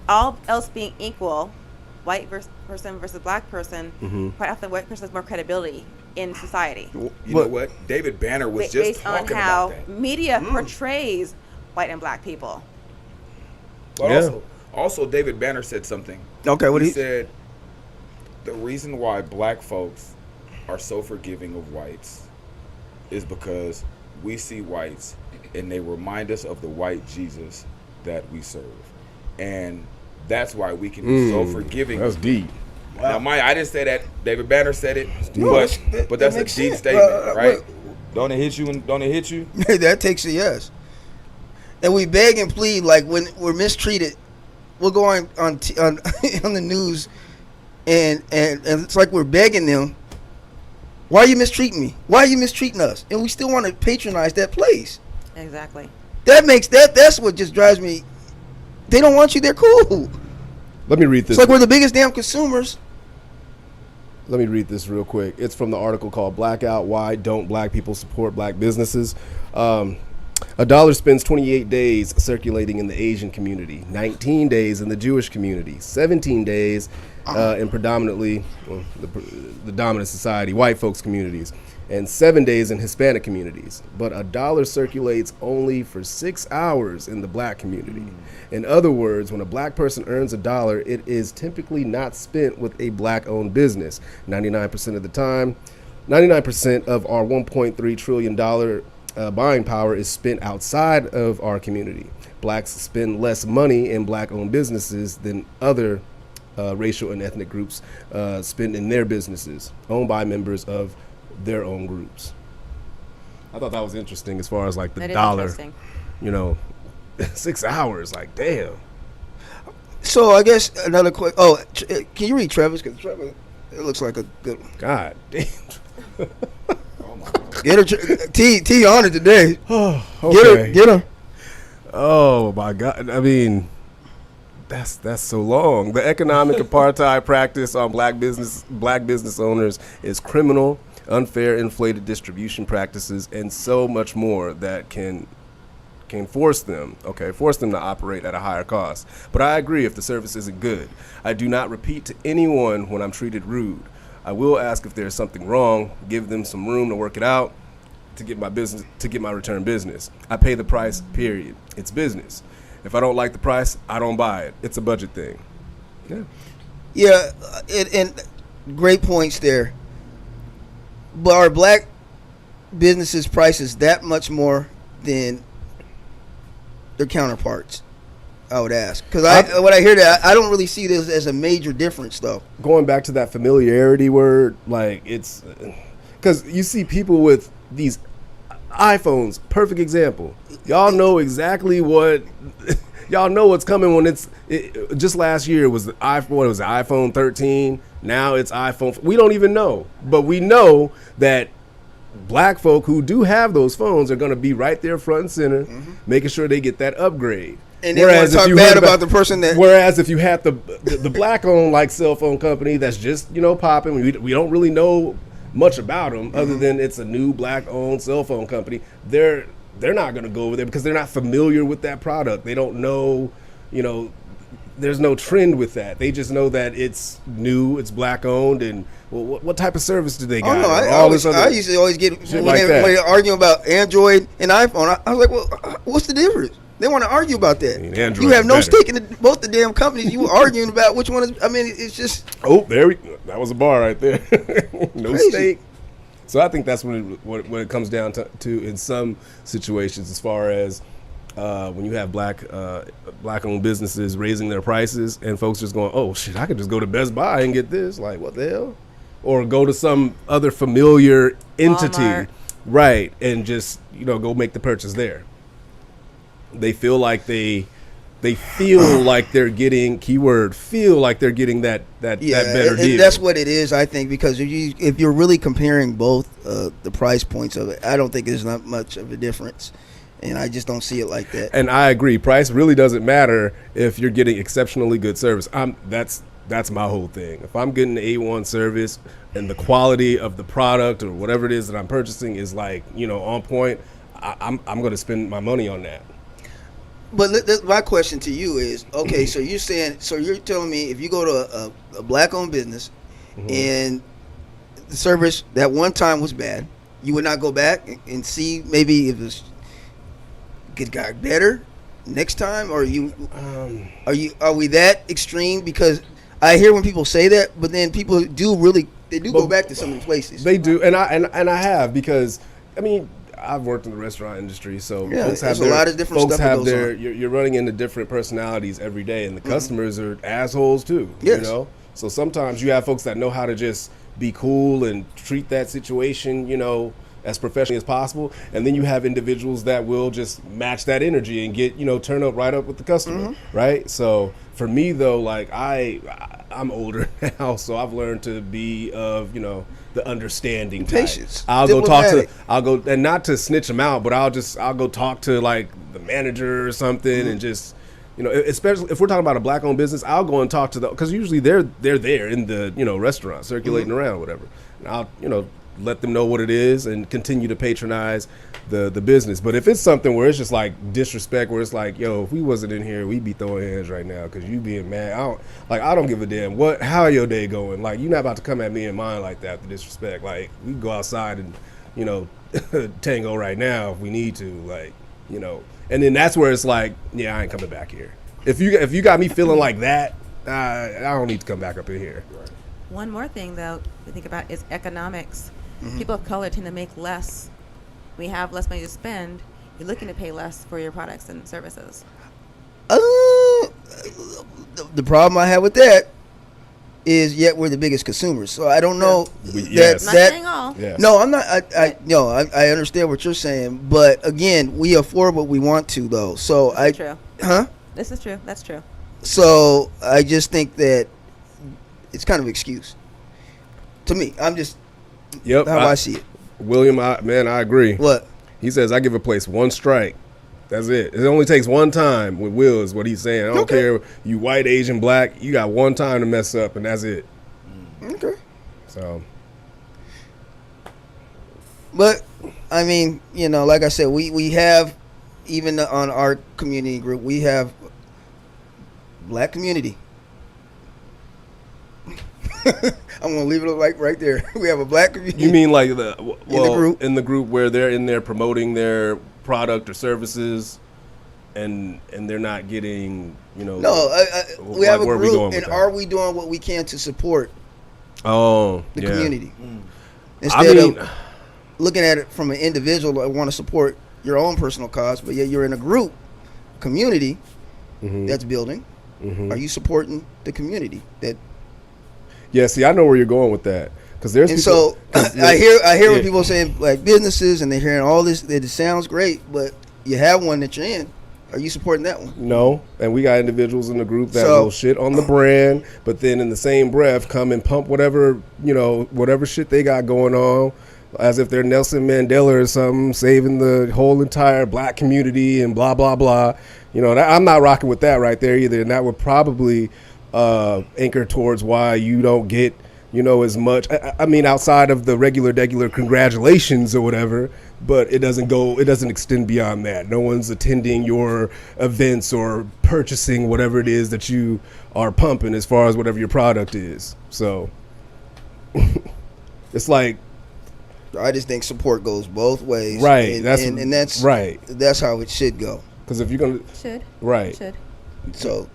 all else being equal, white person versus black person, quite often white person has more credibility in society You know what? David Banner was just based on talking how about that. media portrays white and black people. But Yeah. also, David Banner said something. Okay, what he he said? The reason why black folks are so forgiving of whites is because we see whites and they remind us of the white Jesus that we serve, and that's why we can be so forgiving. That's deep. Now, I didn't say that. David Banner said it, No, but that's a makes deep sense. statement, right? Don't it hit you? Don't it hit you? that takes a yes. And we beg and plead, like when we're mistreated, we'll go on on the news, and it's like we're begging them. Why are you mistreating me? Why are you mistreating us? And we still want to patronize that place. Exactly. That's what just drives me. They don't want you. They're cool. Let me read this. It's like we're the biggest damn consumers. Let me read this real quick. It's from the article called "Blackout: Why Don't Black People Support Black Businesses?" A dollar spends 28 days circulating in the Asian community, 19 days in the Jewish community, 17 days in predominantly the dominant society, white folks communities, and 7 days in Hispanic communities. But a dollar circulates only for 6 hours in the black community. In other words, when a black person earns a dollar, it is typically not spent with a black-owned business. 99% of the time, 99% of our $1.3 trillion buying power is spent outside of our community. Blacks spend less money in black-owned businesses than other racial and ethnic groups spend in their businesses, owned by members of their own groups. I thought that was interesting as far as like the That is dollar, interesting. 6 hours, like damn. So I guess another quick. Oh, can you read Trevor's? Because Trevor, it looks like a good one. God damn. Get her, T on it today. Oh, Get her, okay. get her. Oh my God. I mean, that's so long. The economic apartheid practice on black business owners is criminal, unfair, inflated distribution practices, and so much more that can force them to operate at a higher cost. But I agree if the service isn't good. I do not repeat to anyone when I'm treated rude. I will ask if there's something wrong, give them some room to work it out to get my return business. I pay the price, period. It's business. If I don't like the price, I don't buy it. It's a budget thing. Yeah. Yeah, and great points there. But are black businesses' prices that much more than their counterparts? I would ask, because when I hear that, I don't really see this as a major difference, though. Going back to that familiarity word, like it's because you see people with these iPhones. Perfect example. Y'all know exactly what. Y'all know what's coming when just last year was the iPhone. What was it, iPhone 13? Now it's iPhone. We don't even know, but we know that black folk who do have those phones are going to be right there front and center, making sure they get that upgrade. And then want to talk bad about the person that. Whereas if you had the black-owned like cell phone company that's just popping, we don't really know much about them other than it's a new black-owned cell phone company. They're not going to go over there because they're not familiar with that product. They don't know, there's no trend with that. They just know that it's new, it's black-owned, and what type of service do they got? Oh no, I used to always get when they're arguing about Android and iPhone. I was like, well, what's the difference? They want to argue about that. Android you have no better. stake in both the damn companies. You were arguing about which one is. I mean, it's just. Oh, that was a bar right there. No Crazy. stake. So I think that's when it comes down to in some situations, as far as when you have black-owned businesses raising their prices and folks just going, oh shit, I could just go to Best Buy and get this. Like, what the hell? Or go to some other familiar entity, Walmart. right, and just go make the purchase there. They feel like they're getting that better deal. That's what it is, I think, because if you're really comparing both the price points of it, I don't think there's not much of a difference, and I just don't see it like that. And I agree, price really doesn't matter if you're getting exceptionally good service. That's my whole thing. If I'm getting the A1 service and the quality of the product or whatever it is that I'm purchasing is on point, I'm going to spend my money on that. But my question to you is, okay, so you're telling me if you go to a black-owned business and the service that one time was bad, you would not go back and see maybe if it got better next time, or are we that extreme? Because I hear when people say that, but then people do go back to some of the places. They do, and I have, because I mean, I've worked in the restaurant industry, so folks have a lot of different stuff that goes on. You're running into different personalities every day, and the customers are assholes too. Yes. So sometimes you have folks that know how to just be cool and treat that situation, as professionally as possible, and then you have individuals that will just match that energy and get turn up right up with the customer, right? So for me though, like I'm older now, so I've learned to be of the understanding type. Patience. I'll go and not to snitch them out, but I'll go talk to like the manager or something, and just especially if we're talking about a black-owned business, I'll go and talk to because usually they're there in the restaurant circulating around or whatever, and I'll let them know what it is and continue to patronize the business. But if it's something where it's just like disrespect, where it's like, yo, if we wasn't in here, we'd be throwing hands right now because you being mad. I don't give a damn how your day going. Like, you're not about to come at me and mine like that, the disrespect. Like, we can go outside and tango right now if we need to, and then that's where it's like, yeah, I ain't coming back here. If you got me feeling like that, I don't need to come back up in here. One more thing, though, to think about is economics. People of color tend to make less. We have less money to spend. You're looking to pay less for your products and services. The problem I have with that is yet we're the biggest consumers. So I don't know Yes. Not saying all. Yes. No, I'm not. I understand what you're saying, but again, we afford what we want to, though. So This is true. huh? This is true. That's true. So I just think that it's kind of an excuse to me. I'm just Yep. how I see it. William, I agree. What? He says, I give a place one strike. That's it. It only takes one time with Will is what he's saying. I don't Okay. care you white, Asian, black. You got one time to mess up, and that's it. Okay. So, But I mean, like I said, we have even on our community group, we have black community. I'm gonna leave it like right there. We have a black community. you mean like group? in the group where they're in there promoting their product or services, and they're not getting, No, we like, have a where are we group, going with and that? are we doing what we can to support Oh, the yeah. community I instead mean, of looking at it from an individual that want to support your own personal cause, but yet you're in a group community that's building. Are you supporting the community that? yeah. See, I know where you're going with that because there's And people, so I hear yeah. when people saying like businesses and they're hearing all this. It sounds great, but you have one that you're in. Are you supporting that one? No, and we got individuals in the group that So- will shit on the brand, but then in the same breath come and pump whatever shit they got going on, as if they're Nelson Mandela or something, saving the whole entire black community and blah blah blah. I'm not rocking with that right there either, and that would probably anchor towards why you don't get as much. I mean, outside of the regular congratulations or whatever. But it doesn't extend beyond that. No one's attending your events or purchasing whatever it is that you are pumping as far as whatever your product is. So it's like, I just think support goes both ways. right. And, That's and that's right. That's how it should go. Because if you're going to, Should. right. Should. So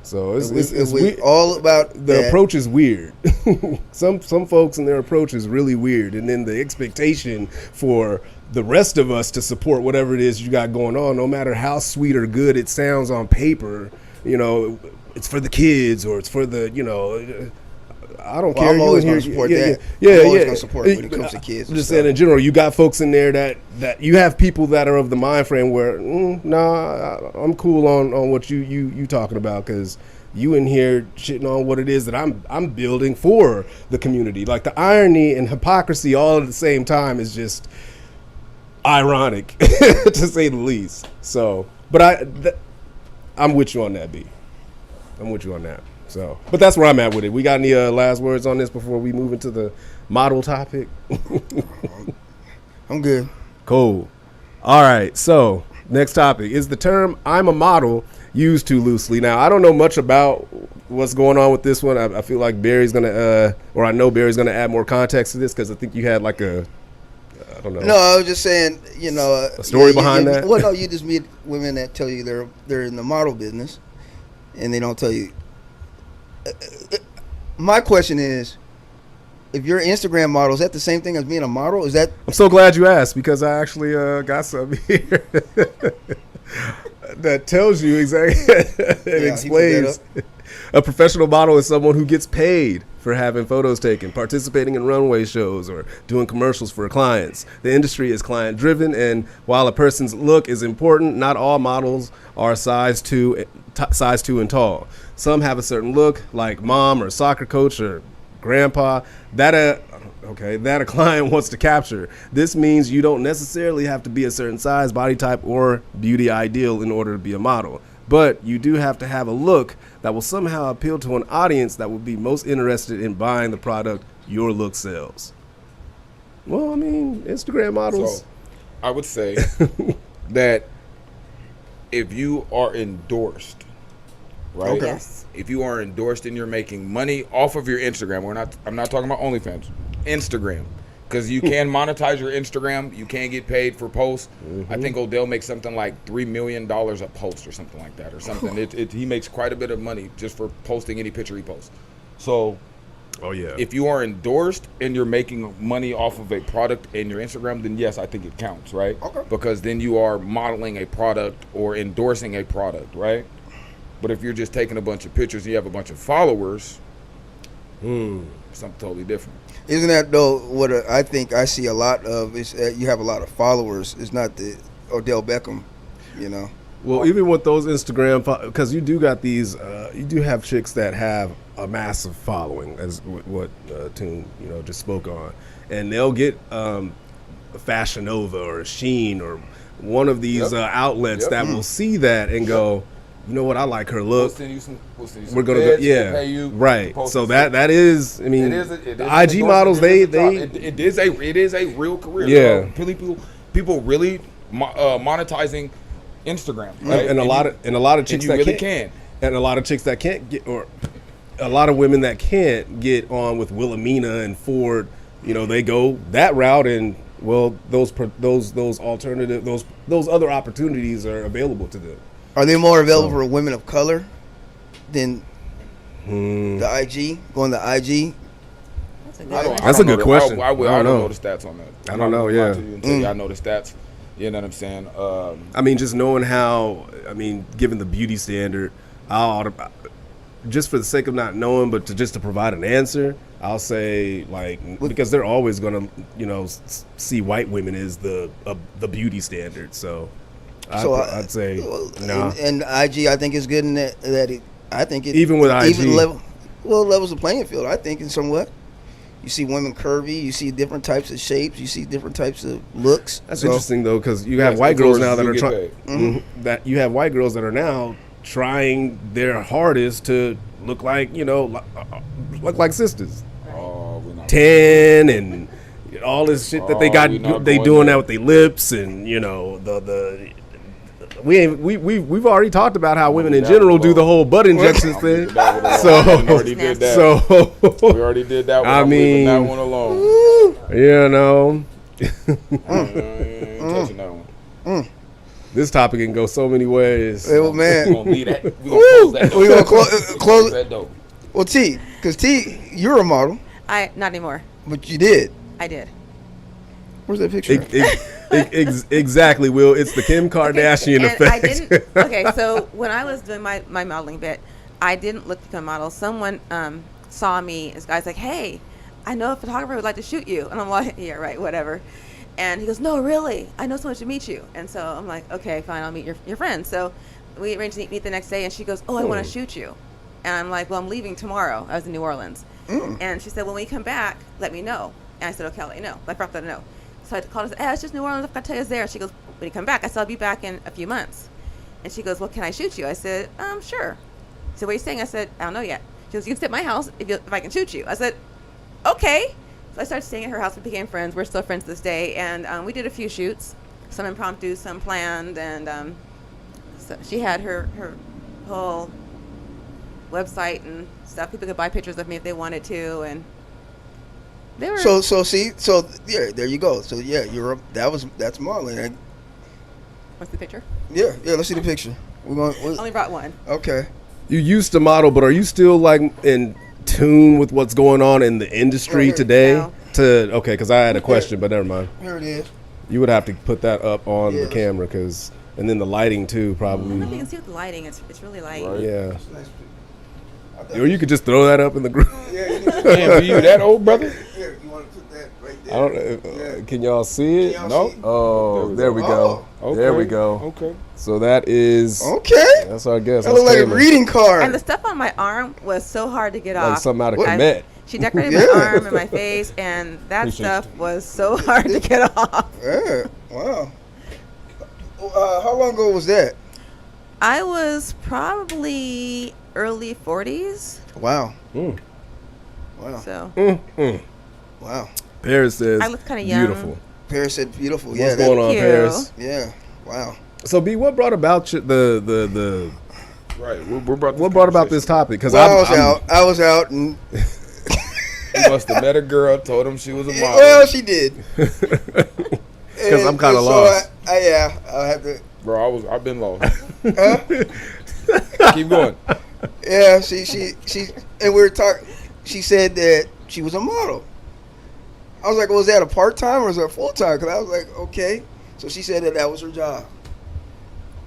it's we weird. all about The that. approach is weird. Some folks and their approach is really weird, and then the expectation for the rest of us to support whatever it is you got going on, no matter how sweet or good it sounds on paper, it's for the kids or it's for the, I don't care. I'm always You in going to here- support yeah, that. Yeah, I'm always yeah. going to support it when it comes to kids. I'm and just stuff. saying in general, you got folks in there that you have people that are of the mind frame where, I'm cool on what you talking about because you in here shitting on what it is that I'm building for the community. Like the irony and hypocrisy all at the same time is just ironic to say the least. So, but I'm with you on that, B. I'm with you on that. So, but that's where I'm at with it. We got any last words on this before we move into the model topic? I'm good. Cool. All right. So, next topic is the term "I'm a model" used too loosely. Now, I don't know much about what's going on with this one. I feel like Barry's gonna, or I know Barry's gonna add more context to this because I think you had like I don't know. No, I was just saying, A story behind that? Well, no, you just meet women that tell you they're in the model business, and they don't tell you. My question is, if you're an Instagram model, is that the same thing as being a model? Is that I'm so glad you asked because I actually got some here that tells you exactly it Yeah, he explains. A professional model is someone who gets paid for having photos taken, participating in runway shows, or doing commercials for clients. The industry is client driven, and while a person's look is important, not all models are size 2 and tall. Some have a certain look, like mom or soccer coach or grandpa, that a client wants to capture. This means you don't necessarily have to be a certain size, body type, or beauty ideal in order to be a model. But you do have to have a look that will somehow appeal to an audience that will be most interested in buying the product your look sells. Well, I mean, Instagram models. So, I would say that if you are endorsed, right? Okay. Yes. If you are endorsed and you're making money off of your Instagram, I'm not talking about OnlyFans, Instagram. Because you can monetize your Instagram, you can get paid for posts. I think Odell makes something like $3 million a post or something like that, or something. He makes quite a bit of money just for posting any picture he posts. So, Oh yeah. if you are endorsed and you're making money off of a product in your Instagram, then yes, I think it counts, right? Okay. Because then you are modeling a product or endorsing a product, right? But if you're just taking a bunch of pictures and you have a bunch of followers, Something totally different. Isn't that though what I think I see a lot of is that you have a lot of followers. It's not the Odell Beckham, you know. Well, even with those Instagram, because you do got these, you do have chicks that have a massive following, as what Toon just spoke on, and they'll get Fashion Nova or Sheen or one of these outlets that will see that and go, you know what, I like her look. We'll send you some We're gonna beds, go, yeah, we'll pay you, right. post So it. that is, I mean, it is the IG models, it is a real career. Yeah. People really monetizing Instagram, right? and a lot of chicks you that really can, and a lot of chicks that can't get, or a lot of women that can't get on with Wilhelmina and Ford. They go that route, and well, those alternative, those other opportunities are available to them. Are they more available for women of color than the IG? Going to IG? That's a good question. I don't know the stats on that. I don't know. Yeah, until I know the stats. You know what I'm saying? I mean, just knowing how, given the beauty standard, just for the sake of not knowing, but to provide an answer, I'll say because they're always gonna see white women as the beauty standard. So I'd say nah. And IG, I think is good in that I think it even with IG levels the playing field. I think in somewhat. You see women curvy. You see different types of shapes. You see different types of looks. That's interesting though, because you have white girls now that are trying. That you have white girls that are now trying their hardest to look like look like sisters. Oh, 10 and all this shit that they got. They doing that with their lips and we've already talked about how women in general do the whole butt injections thing. We already did that. So we already did that one. I mean, that one alone. Touching that one. This topic can go so many ways. Well, man, We're gonna leave that. We're gonna close that door. we're gonna close that door. Well, because you're a model, Not anymore. but you did. I did. Where's that picture? Exactly, Will. It's the Kim Kardashian and effect. I didn't. Okay, so when I was doing my modeling bit, I didn't look to become a model. Someone saw me. This guy's like, "Hey, I know a photographer would like to shoot you," and I'm like, "Yeah, right, whatever." And he goes, "No, really, I know someone should meet you." And so I'm like, "Okay, fine, I'll meet your friend." So we arranged to meet the next day, and she goes, "Oh, I want to shoot you," and I'm like, "Well, I'm leaving tomorrow." I was in New Orleans, and she said, "Well, when you come back, let me know." And I said, "Okay, I'll let you know." I dropped that a note. So I called her and said, "It's just New Orleans. I've got to tell you it's there." She goes, "When you come back?" I said, "I'll be back in a few months." And she goes, "Well, can I shoot you?" I said, "Sure." So where are you staying? I said, "I don't know yet." She goes, "You can stay at my house if I can shoot you." I said, "Okay." So I started staying at her house. We became friends. We're still friends to this day. And we did a few shoots, some impromptu, some planned. And so she had her whole website and stuff. People could buy pictures of me if they wanted to. And they were Yeah, there you go. So yeah, that's modeling. What's the picture? Yeah. Let's see the picture. Only brought one. Okay. You used to model, but are you still in tune with what's going on in the industry today? No. Okay, because I had a question, but never mind. Here it is. You would have to put that up on the camera, and then the lighting too, probably. You can see with the lighting, it's really light. Right. Yeah. Or you could just throw that up in the group. Damn, are you that old, brother? Yeah, you want to put that right there? I don't. Can y'all see it? Can y'all see it? Oh, there we go. Okay. There we go. Okay. So that is. Okay. That's our guess. That looked like a greeting card. And the stuff on my arm was so hard to get Like off. something out of Comet. She decorated my arm and my face, and that stuff was so hard to get off. Yeah. Wow. How long ago was that? I was probably early 40s. Wow. Wow. So. Wow. Paris says. I look kind of young. Beautiful. Paris said beautiful. What's going on, Paris? Yeah. Wow. So, B, what brought about the Right. what brought about this topic? Because I was out, and You must have met a girl, told him she was a model. well, she did. Because I'm kind of lost. I have to. Bro, I've been lost. Keep going. Yeah, she and we were talking. She said that she was a model. I was like, "Was that a part time or was that full time?" Because I was like, "Okay." So she said that was her job,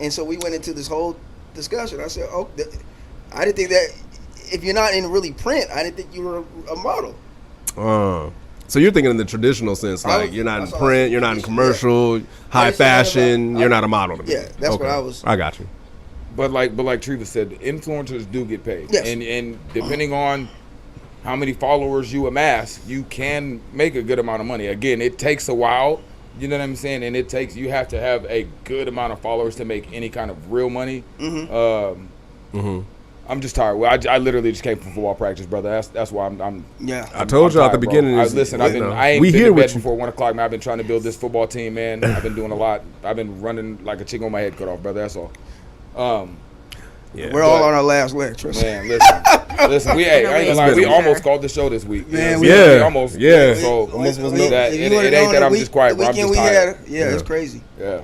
and so we went into this whole discussion. I said, "Oh, I didn't think that if you're not in really print, I didn't think you were a model. So you're thinking in the traditional sense, like you're not in print, you're not in commercial, high fashion, you're not a model to me. Yeah, that's what I was. I got you. But like Treva said, influencers do get paid. Yes. And depending on how many followers you amass, you can make a good amount of money. Again, it takes a while. You know what I'm saying? And you have to have a good amount of followers to make any kind of real money. I'm just tired. Well, I literally just came from football practice, brother. That's why I'm. Yeah. I told you at the beginning. I ain't been to bed before 1 o'clock, man. I've been trying to build this football team, man. I've been doing a lot. I've been running like a chicken with my head cut off, brother. That's all. Yeah, we're all on our last leg, trust me. Man, listen. I ain't gonna lie, we almost called the show this week. Man, we almost. Yeah. So It ain't that I'm just quiet, bro. I'm just tired. It's crazy. Yeah.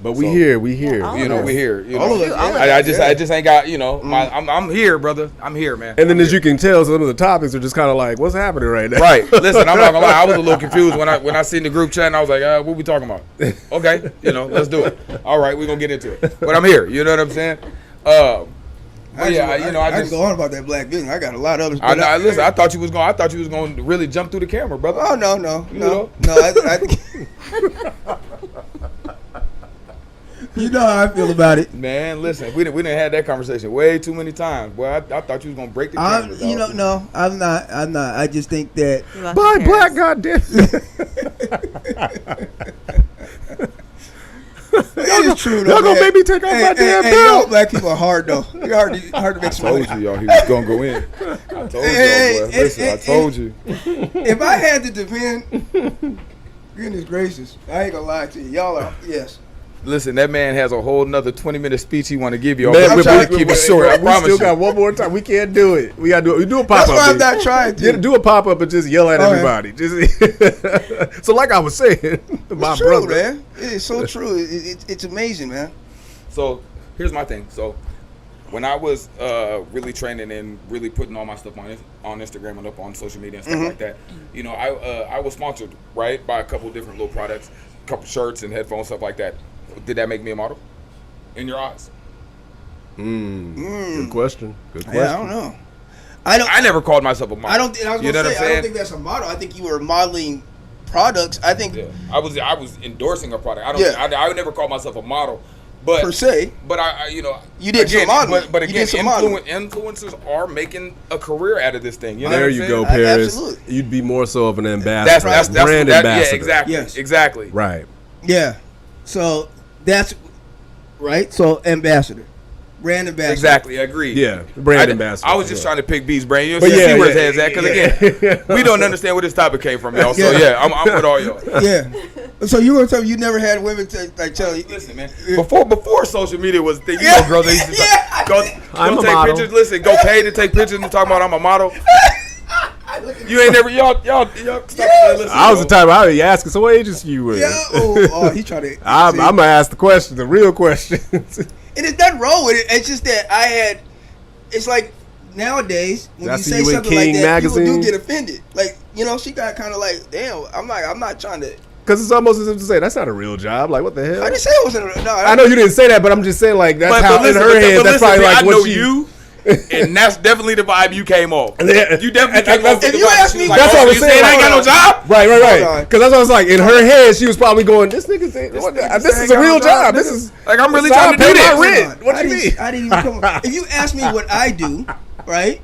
But we here. You know, we here. You All know, of us. I just ain't got. You know, I'm here, brother. I'm here, man. And then as you can tell, some of the topics are just kind of like, what's happening right now? Right. Listen, I'm not gonna lie. I was a little confused when I seen the group chat, and I was like, what we talking about? Okay, let's do it. All right, we're gonna get into it. But I'm here. You know what I'm saying? I just go on about that black business. I got a lot of others. Listen, I thought you was going to really jump through the camera, brother. Oh no. You know how I feel about it. Man, listen, we didn't had that conversation way too many times. Boy, I thought you was gonna break the camera. No, I'm not. I just think that. Buy black, goddamn. It is true though. Y'all gonna make me take off my damn belt. Black people are hard though. They're hard to make some money. I told you, y'all, he was gonna go in. I told y'all, boy. Listen, I told you. If I had to defend, goodness gracious, I ain't gonna lie to you. Y'all are yes. Listen, that man has a whole nother 20-minute speech he want to give you. Man, we keep it short. I we promise still you. got one more time. We can't do it. We gotta do it. We do a pop That's up. why I'm not trying to. Do a pop up and just yell at everybody. Just so, like I was saying, my it's true, brother, man. It is so true. It's amazing, man. So here's my thing. So when I was really training and really putting all my stuff on Instagram and up on social media and stuff like that, I was sponsored right by a couple different little products, a couple shirts and headphones, stuff like that. Did that make me a model in your eyes? Good question. Yeah, I don't know. I never called myself a model. I don't think that's a model. I think you were modeling products. I think I was endorsing a product. I would never call myself a model, but per se. But you did some modeling. But again, influencers are making a career out of this thing. You know there what I'm you saying? go, Paris. Absolutely. You'd be more so of an ambassador. That's brand ambassador. Yeah, exactly. Yes. Exactly. Right. Yeah. So that's right. So ambassador, brand ambassador. Exactly. Agreed. Yeah, brand ambassador. I was just trying to pick B's brain. You know, But see yeah, where his head's at, because again, we don't understand where this topic came from, y'all. So yeah, I'm with all y'all. Yeah. So you were telling me you never had women tell you? Listen, man. Before social media was a thing, you know, girls they used to go take model. pictures. Listen, go pay to take pictures and talk about I'm a model. You ain't never y'all stop listening. I was the type I was asking, so what agency you with? Yeah. Oh, he tried to. I'm gonna ask the question, the real questions. And there's nothing wrong with it. It's just that it's like nowadays when I you see say you in something like King that, magazine. people do get offended. Like, she got kind of like, damn. I'm not trying to. Because it's almost as if to say that's not a real job. Like, what the hell? I didn't say it wasn't. No, I know you didn't say that, but I'm just saying like that's how listen, in her head. That's probably like I what know she. you. And that's definitely the vibe you came off. Yeah. You definitely came off. If you ask me, that's what I was saying. I ain't got no job. Right. Because that's what I was like. In her head, she was probably going, "This nigga, this is a real job. This is like I'm really trying trying to pay do my this." rent. What do you mean? I didn't even come. If you ask me what I do, right,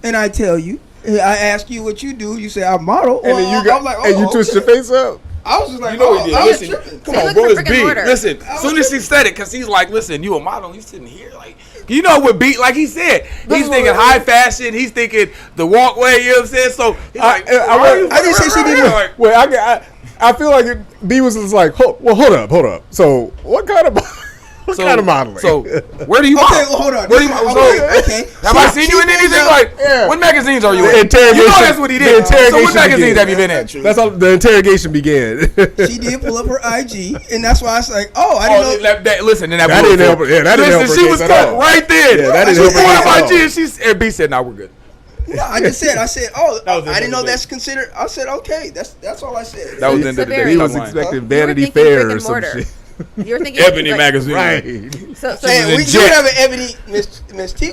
and I tell you, I ask you what you do, you say I model, And then you I'm like, and you twist your face up. I was just like, You know what he did? I was Listen, tripping. come He on, looked bro. for It's brick and B. mortar. Listen, as soon as he said it, because he's like, listen, you a model. He's sitting here like, you know what B, like he said, he's thinking high fashion. He's thinking the walkway, you know what I'm saying? So he's like, I didn't say she didn't. Like, Wait, I feel like B was just like, hold up. So what kind of modeling? So where do you model? Okay, well, hold on. Where do you model? Okay. Have I seen you in anything? Like, Yeah. what magazines are you The in? interrogation- You know that's what he did. the So what interrogation magazines began. have you been in? That's how the interrogation began. She did pull up her IG, and that's why I was like, oh, I didn't know. Listen, and That didn't help her. Yeah, that didn't help her She was case at cut all. right then. Yeah, that didn't She help her pulled case up at all. IG, and B said, "Nah, we're good." No, I said, oh, That was the I didn't know end of the that's consired. I said, okay, that's all I said. That's the end of the day. He was Stop lying. expecting You Vanity were thinking Fair brick or and some mortar. shit. You're thinking Ebony like, magazine. Right. So Hey, we do Jet. have an Ebony. Miss T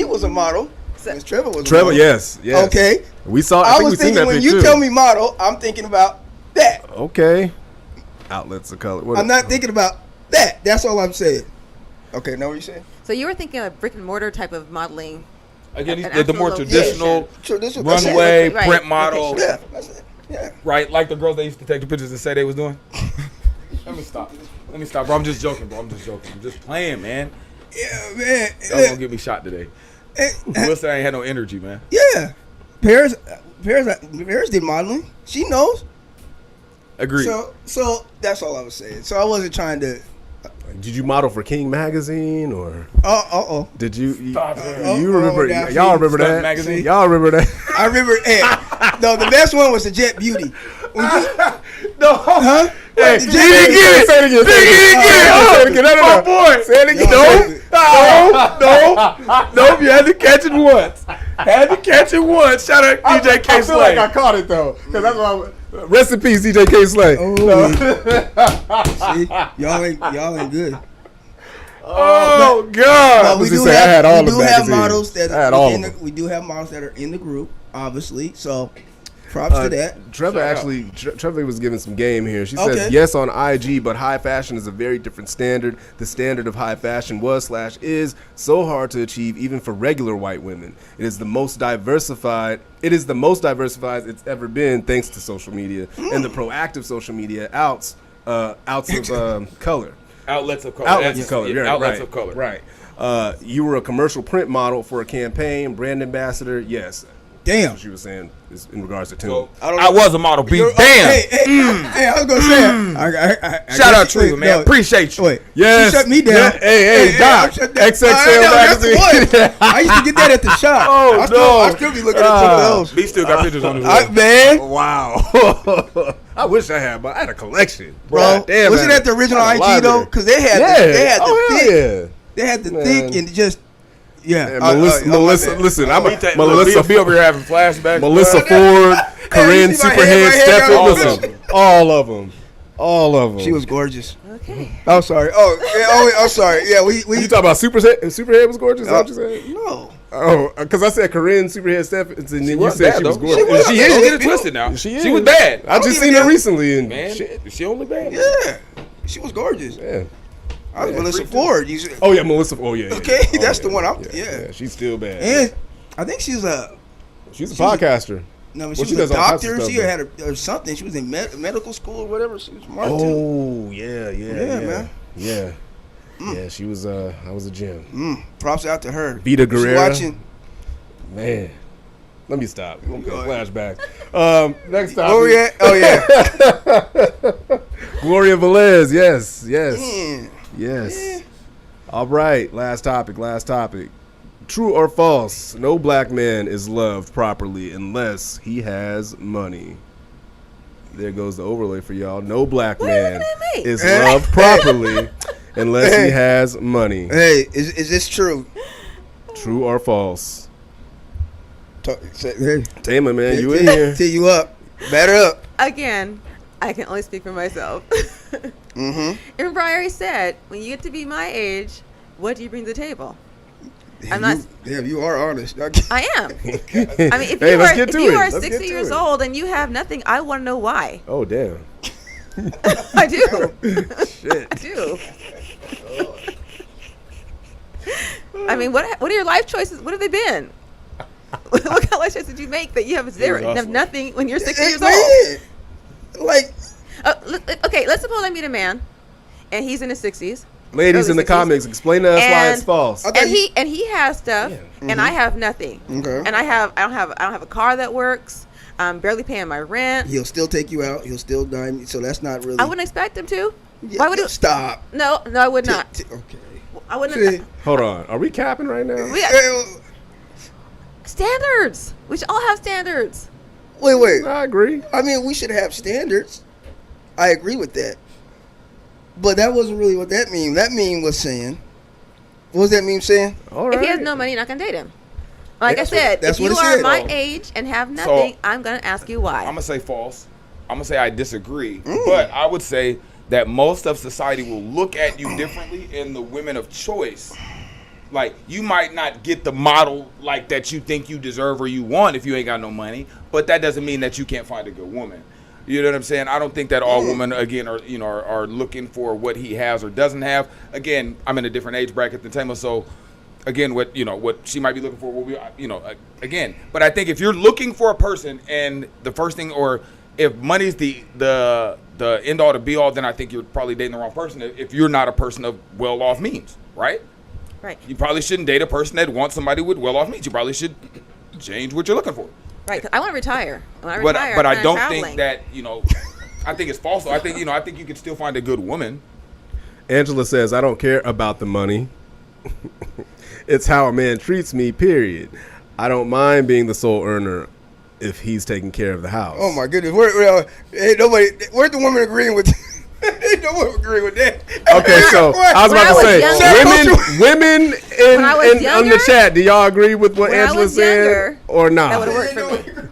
was a model. Miss Trevor was a Trevor, model. yes. Okay. We saw. I think was we seen thinking that when pic, you too. tell me model, I'm thinking about that. Okay. Outlets of color. What I'm not thinking about that. That's all I'm saying. Okay, know what you're saying? So you were thinking of brick and mortar type of modeling. Again, An the more actual traditional Traditional. That's it. runway Right. print model, Yeah, that's it. Yeah. right? Like the girls that used to take the pictures and say they was doing. Let me stop, bro. I'm just joking, bro. I'm just playing, man. Yeah, man. Y'all gonna get me shot today. Will say I ain't had no energy, man. Yeah. Paris did modeling. She knows. Agreed. So that's all I was saying. So I wasn't trying to. Did you model for King Magazine or Oh. did you? Stop it. You remember? yeah, Y'all remember Stunt that? Magazine? Y'all remember that? I remember. No, the best one was the Jet Beauty. When you, No. huh? Hey, The he Jet didn't Beauty. get it. Say it again. Say it again. No, boy. Say it again. No. You had to catch it once. Shout out DJ K. I feel like I caught it though, because that's why. Rest in peace, DJ K. Slay. See, y'all ain't good. Oh God! But we do have models that we do have models that are in the group, obviously. So props to that. Trevor was giving some game here. She Okay. says yes on IG, but high fashion is a very different standard. The standard of high fashion was/is so hard to achieve even for regular white women. It is the most diversified it's ever been thanks to social media and the proactive social media outs of color. Outlets of color. Outlets of color. Yeah, Outlets right, of color. Right. You were a commercial print model for a campaign, brand ambassador. Yes. Damn. What she was saying is in regards to Tim. So, I don't I know. was a model. Be You're- damn. Hey, I was gonna say. I Shout out guess- Treva, man. no, Appreciate you. Wait. Yes. She shut me down. Yeah, hey, Doc. I'm shut down. XXL I know, that's the magazine. one. I used to get that at the shop. Oh, I still be looking at some of those. B still got pictures on his wall. Man, Wow. I wish I had, but I had a collection. bro, God damn, was it man. at the original I had a IG though? library. Because they had Yeah. the thick. Oh, They had the Man. thick and just yeah. Melissa, listen, I'm a Melissa be over here having flashbacks. Melissa Ford, Corinne you see my Superhead, head right here? Stefan, listen, all of them. She was gorgeous. Okay. Oh, sorry. I'm sorry. Yeah, we You talking about Superhead was gorgeous? Is that what you said? no. Oh, because I said Corinne Superhead Stefan, and then you said she was gorgeous. She was. She is. Don't get it twisted now. She She is. was bad. I just even seen her know. recently, and Man, shit. she only bad. Yeah, she was gorgeous. Yeah. I was Melissa Ford. You said, Oh yeah, Melissa. Oh yeah. Okay, Oh, that's yeah, the one. Yeah, she's still bad. and I think she's a. She's a podcaster. No, Well, she she was does a all types of doctor. stuff, She though. had or something. She was in medical school or whatever. She was smart too. Oh yeah, man. Yeah. Yeah, she was. I was a gem. Props out to her. Vita She Guerrera. watching. Man, let me stop. We're gonna go flashback. Next topic. Oh yeah. Gloria Velez. Yes. Man. Yes. All right. Last topic. True or false? No black man is loved properly unless he has money. There goes the overlay for y'all. No black What are you man looking at me? is loved properly unless he has money. Hey, is this true? True or false? Hey, Tama, man, you in here? Tee you up. Batter up. Again, I can only speak for myself. Mm-hmm. And Brian already said, when you get to be my age, what do you bring to the table? I'm not. Damn, you are honest. I am. I mean, if Hey, you let's are, get if to you it. are Let's get 60 to years it. old and you have nothing, I want to know why. Oh, damn. I do. Shit. I do. I mean, what are your life choices? What have they been? What kind of life choices did you make that you have zero, you have nothing when you're 60 years old? Like, Okay, let's suppose I meet a man, and he's in his 60s. Ladies in the 60s. comments, explain to us why it's And- false. Okay. And he has stuff, and I have nothing. Okay. And I don't have a car that works. I'm barely paying my rent. he'll still take you out. He'll still dime you. So that's not really. I wouldn't expect him to. Yeah, Why would it? stop? No, I would not. Okay. I wouldn't. See, Hold on. Are we capping right now? Standards. We should all have standards. Wait. I agree. I mean, we should have standards. I agree with that. But that wasn't really what that meme. That meme was saying. What was that meme saying? All right. If he has no money, you're not gonna date him. Like That's I said, what- that's if what you it are said. my age and have nothing, I'm gonna ask you why. I'm gonna say false. I'm gonna say I disagree, but I would say that most of society will look at you differently, and the women of choice, like, you might not get the model like that you think you deserve or you want if you ain't got no money, but that doesn't mean that you can't find a good woman. You know what I'm saying? I don't think that all women, again, are looking for what he has or doesn't have. Again, I'm in a different age bracket than Tama, so again, what she might be looking for will be, again. But I think if you're looking for a person, and the first thing, or if money's the end all to be all, then I think you're probably dating the wrong person. If you're not a person of well-off means, right? Right. You probably shouldn't date a person that wants somebody with well-off means. You probably should change what you're looking for. Right. 'Cause I want to retire. When I But retire, I I'm don't traveling. think that, I think it's false. I think you can still find a good woman. Angela says, I don't care about the money. It's how a man treats me, period. I don't mind being the sole earner if he's taking care of the house. Oh my goodness, ain't nobody. Where's the woman agreeing with? Ain't no one agreeing with that. Okay, so I was about to say, women When I was in younger- the chat, do y'all agree with what When I Angela was said younger, or not? That would have worked for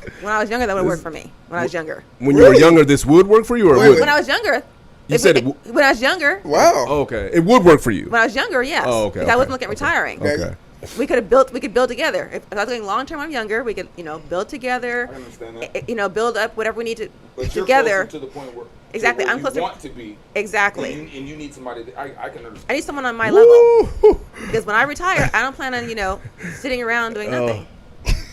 me. When I was younger, that would have worked for me. When I was younger. When you were younger, this would work for you, or would When I was younger. You said it when I was younger. Wow. Oh, okay, it would work for you. When I was younger, yes. Oh, okay, Because I wasn't looking at retiring. Okay. We could build together. If I was going long term, I'm younger. We could, build together. I understand that. Build up whatever we need to But you're together. closer to the point where Exactly, where I'm you closer. want to be. Exactly. And you need somebody that I can understand. I need someone on my level. Because when I retire, I don't plan on, sitting around doing nothing.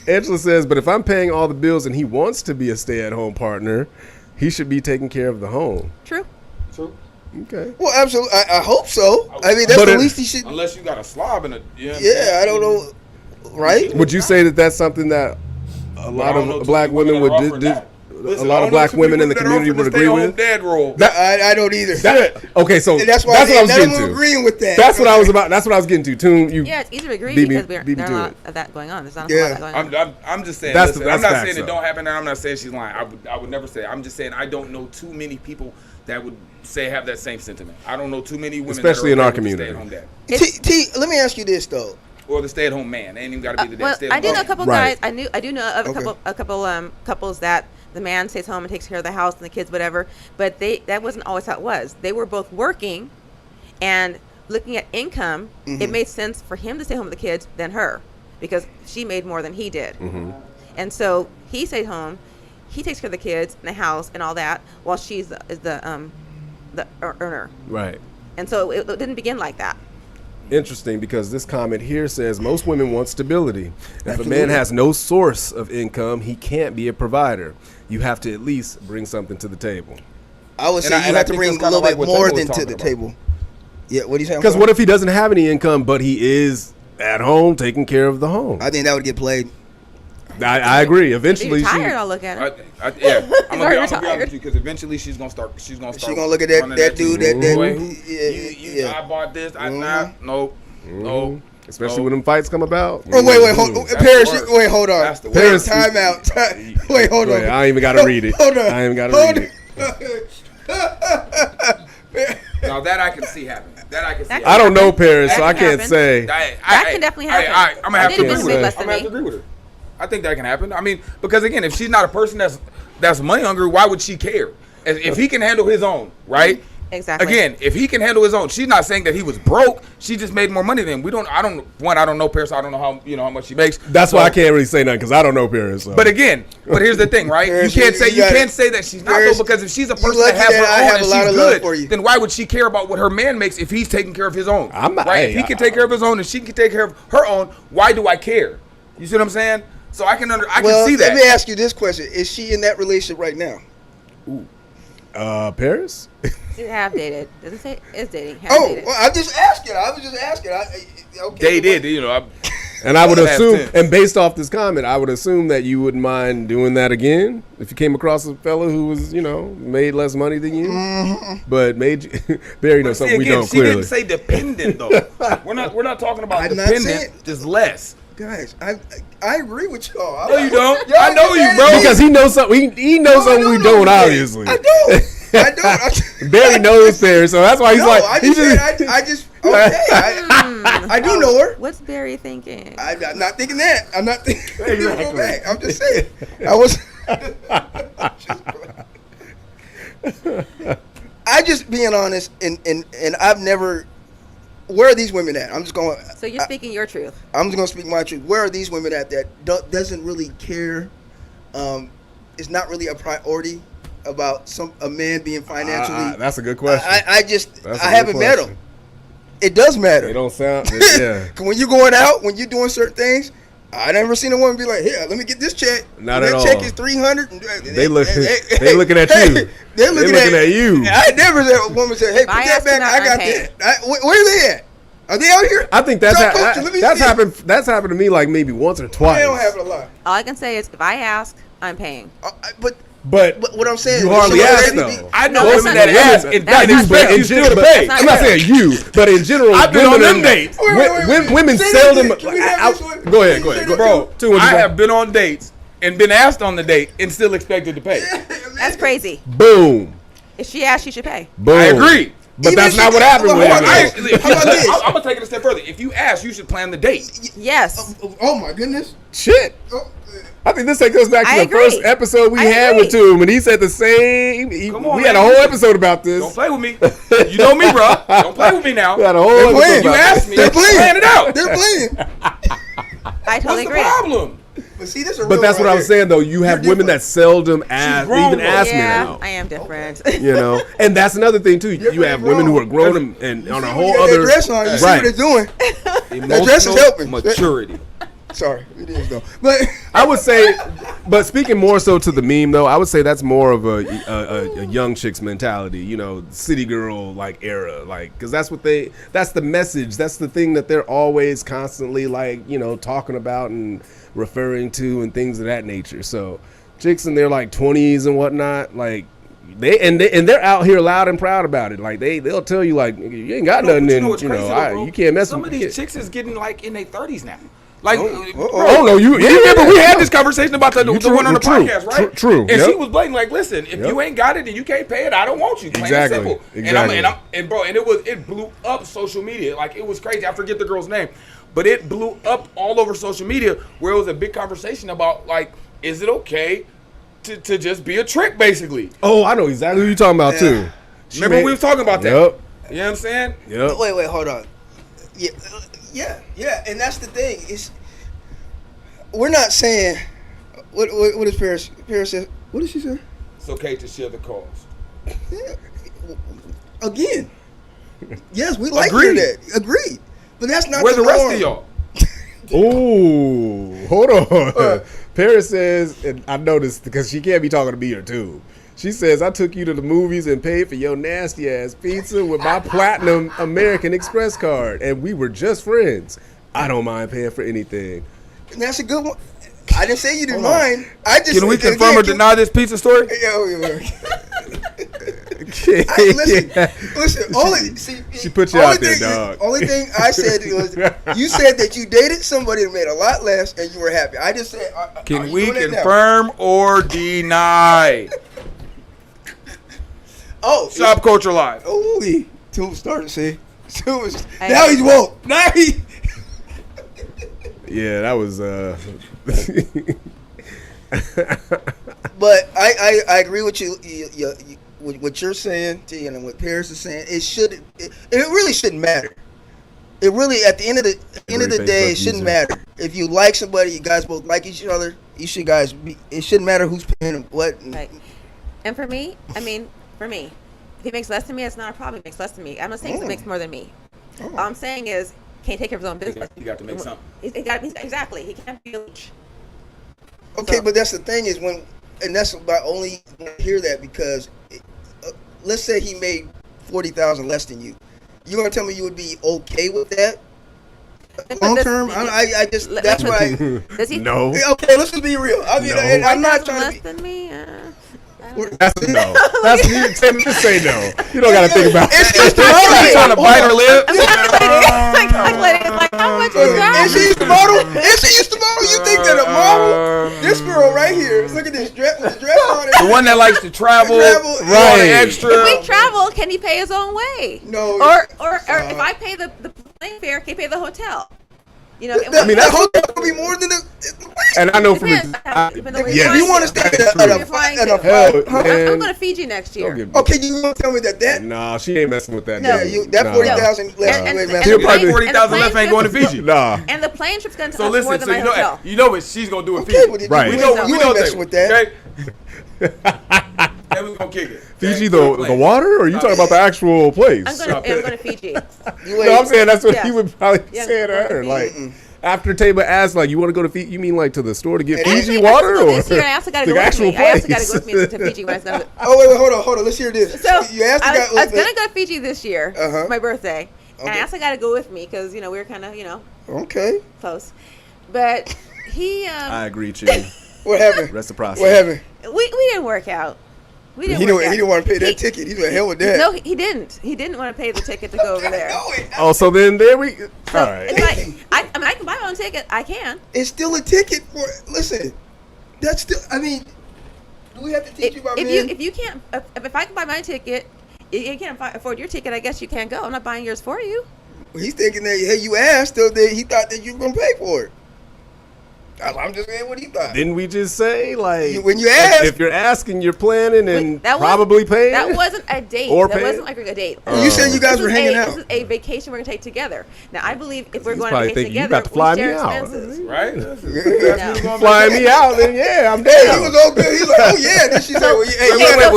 Angela says, but if I'm paying all the bills and he wants to be a stay-at-home partner, he should be taking care of the home. True. True. Okay. Well, absolutely. I hope so. I mean, that's the least he should. Unless you got a slob in it. Yeah, I don't know. Right? Would you say that that's something that a lot of black women would a lot of black women in the community would agree with? Dad role. I don't either. Okay, so And that's why that's what I was none getting of them to. agreeing with that. That's what I was about. That's what I was getting to. Toon, you. Yeah, it's easy to agree beat me- because there's beat me not to a lot it. of that going on. There's not a whole lot of that going on. I'm just saying. That's Listen, facts, I'm not saying though. it don't happen, and I'm not saying she's lying. I would never say it. I'm just saying I don't know too many people that would say have that same sentiment. I don't know too many women, Especially that are in our okay with the community. stay-at-home dad. T, let me ask you this though. Or the stay-at-home man. They ain't even got to be the dad. Well, Stay-at-home I do know a man. couple Right. guys. I do know of a couple couples that the man stays home and takes care of the house and the kids, whatever. But that wasn't always how it was. They were both working, and looking at income, it made sense for him to stay home with the kids than her, because she made more than he did. And so he stayed home. He takes care of the kids and the house and all that, while she's the earner. Right. And so it didn't begin like that. Interesting, because this comment here says most women want stability. If a man has no source of income, he can't be a provider. You have to at least bring something to the table. I would say And you I have to think bring that's a little kinda bit like what more Taylor was than to talking the about. table. Yeah, what do you say? Because what if he doesn't have any income, but he is at home taking care of the home? I think that would get played. I agree. If Eventually, he's retired, I'll look at him. I'm He's gonna already be honest retired. with you, because eventually she's gonna start. She gonna look at running that dude. TV. That Boy, yeah. I bought this. I not. Nope. Nope. especially when them fights come about. Oh wait, hold That's Paris. the worst. Wait, hold on. That's the Paris, worst. time out. Wait, hold on. I ain't even gotta read it. Hold on. I ain't even gotta read it. Now that I can see happening. That I can see. That I don't know Paris, so That I can can't happen. say. That can definitely happen. I'm gonna have I to didn't agree miss with less her. I'm than gonna have to me. agree with her. I think that can happen. I mean, because again, if she's not a person that's money hungry, why would she care? If he can handle his own, right? Exactly. Again, if he can handle his own, she's not saying that he was broke. She just made more money than him. I don't know Paris. I don't know how much she makes. That's why I can't really say nothing, because I don't know Paris. So. But here's the thing, right? Paris, you can't say that she's not, Paris, though, because if she's a person lucky that has her that I own have and a lot she's of love good, for you. then why would she care about what her man makes if he's taking care of his own? I'm not- right? hey, If he can take care of his own and she can take care of her own, why do I care? You see what I'm saying? So I can see that. Let me ask you this question: is she in that relationship right now? Paris? She have dated. Doesn't say is dating. Have Oh, dated. well, I'm just asking. I was just asking. Okay. They did, And I would That's assume, it. and based off this comment, I would assume that you wouldn't mind doing that again if you came across a fella who was, made less money than you, but made you. Barry knows something we don't she clearly. didn't say dependent though. we're not talking about I'm not saying- dependent, just less. Guys, I agree with y'all. No, you don't. Y'all I know you, understand bro. me? Because he knows something. He knows No, I something we know don't, that. obviously. I don't. I don't. Barry knows Paris, so that's why he's No, like. I he just okay. I do know her. What's Barry thinking? I'm not thinking that. I'm not thinking. Exactly. I'm just saying. I I just being honest, and I've never. Where are these women at? I'm just going. So you're speaking your truth. I'm just going to speak my truth. Where are these women at that doesn't really care? It's not really a priority about a man being financially. That's a good question. I haven't met them. It does matter. They don't sound. Yeah. When you're going out, when you're doing certain things, I never seen a woman be like, "Here, let me get this check. Not that at all. Check is $300." They looking at you. They're looking at you. I never said a woman said, "Hey, put that back. I got that." Where are they at? Are they out here? I think that's happened. That's happened to me like maybe once or twice. They don't have it a lot. All I can say is, if I ask, I'm paying. But what I'm saying, you hardly ask though. I know No, women that ask and that's not expect true. you still to pay. I'm not saying you, but in general, I've been on them dates. Women seldom. Go ahead. Bro, I have been on dates and been asked on the date and still expected to pay. That's crazy. Boom. If she asks, she should pay. Boom. I agree. But that's not what happened with I'm gonna take it a step further. If you ask, you should plan the date. Yes. Oh my goodness. Shit. I think this goes back to the first episode we had with Toom, and he said the same. We had a whole episode about this. Don't play with me. You know me, bro. Don't play with me now. We had a whole episode. You asked me. They're playing. Plan it out. They're playing. I totally agree. What's the problem? But see, this is But that's what I'm saying, though. You have women that seldom ask me out. I am different. You know, and that's another thing too. You have women who are grown and on a whole other. Dress on, you see what they're doing. That dress is helping. Maturity. Sorry, it is though. But I would say, but speaking more so to the meme though, I would say that's more of a young chick's mentality. You know, city girl like era, like because that's the message. That's the thing that they're always constantly like talking about and referring to and things of that nature. So chicks in their like 20s and whatnot, like they're out here loud and proud about it. Like they'll tell you like you ain't got nothing, and you can't mess with. Some of these chicks is getting like in their 30s now. Like, no, you remember we had this conversation about the one on the podcast, right? True. And she was blatant, like, listen, if you ain't got it and you can't pay it, I don't want you. Plain and simple. Exactly. And it blew up social media. Like, it was crazy. I forget the girl's name, but it blew up all over social media where it was a big conversation about like, is it okay to just be a trick, basically? Oh, I know exactly who you're talking about too. Remember we were talking about that? Yep. You know what I'm saying? Yep. Wait, hold on. Yeah, and that's the thing. We're not saying what is Paris? Paris said. What did she say? It's okay to share the cost. Yeah. Again, yes, we like hearing that. Agreed, but that's not. Where the rest norm. of y'all? Oh, hold on. Paris says, and I noticed because she can't be talking to me or too. She says, I took you to the movies and paid for your nasty ass pizza with my platinum American Express card, and we were just friends. I don't mind paying for anything. And that's a good one. I didn't say you didn't mind. I just can we confirm or deny this pizza story? Listen. She put you out there, dog. Only thing I said was you said that you dated somebody that made a lot less and you were happy. I just said, can we confirm or deny? Shopkulture Live. Oh, Toom started saying. Now he's woke. Now he. Yeah, that was. But I agree with you. What you're saying, and what Paris is saying. It really shouldn't matter. It really, at the end of the day, it shouldn't matter. If you like somebody, you guys both like each other. It shouldn't matter who's paying what. Right. And for me, if he makes less than me, it's not a problem. He makes less than me. I'm not saying he makes more than me. All I'm saying is, can't take care of his own business. You got to make something. Exactly. He can't be a leech. Okay, but that's the thing is and that's why I only hear that because, let's say he made $40,000 less than you. You gonna tell me you would be okay with that? Long term, that's why. No. Okay, let's just be real. I'm not trying less to be. than me. That's a no. That's you. Just say no. You don't gotta think about it. It's just You trying to bite her lip? Like, how much is that? Is she used to model? You think that a model? This girl right here. Look at this dress. With the dress on it. The one that likes to travel, right? Extra. If we travel, can he pay his own way? No. Or if I pay the plane fare, can he pay the hotel? That hotel will be more than the And I know from Depends. If you want to stay That's at true. I'm going to Fiji next year. okay, you gonna tell me that? Nah, she ain't messing with that. No. dude. That Nah. 40,000 less. And- you ain't and- messing She'll with probably that. 40,000 left ain't going to Fiji. Nah. And the plane trip's going to So cost more listen, than so my you know hotel. you know what she's gonna do in Okay, Fiji. but Right. We you know ain't we know messing with that. Okay? And we're gonna kick it. Fiji, Okay? the water, or are you talking about the actual place? I'm going to Fiji. You No, I'm saying that's what Yeah. he would probably Yeah, say to her. Fiji. Like, after Taba asked, like, you want to go to Fiji? You mean like to the store to get Fiji Actually, water, or this year I also got to the go with actual me. I also got place? to go with me to Fiji when I was going to. Oh wait, hold on. Let's hear this. So you asked the I guy. was going to go to Fiji this year, Uh-huh. my birthday, and I Okay. also got to go with me because we were kind of Okay. close. But he I agree, Chin. What happened? Reciprocity. What happened? we didn't work out. We He didn't work out. didn't want to pay that ticket. He's like, hell with that. No, he didn't. He didn't want to pay the ticket to go over there. No, Oh, so then there we. All right. It's like, I mean, I can buy my own ticket. I can. it's still a ticket for. Listen, that's still. I mean, do we have to teach you about men? If you can't, if I can buy my ticket, you can't afford your ticket. I guess you can't go. I'm not buying yours for you. He's thinking that hey, you asked, so that he thought that you were gonna pay for it. I'm just saying what he thought. Didn't we just say like When you ask- if you're asking, you're planning and That probably paying? That wasn't a date. Or that paying? wasn't like a date. You said you guys This were is hanging This out. is a vacation we're gonna take together. Now I believe if we're He's going on probably vacation thinking, you together, got to fly we me share out. expenses. Right? No. Flying me out, then yeah, I'm Hey, he down. was all good. He's like, oh yeah. Then she said, well, hey,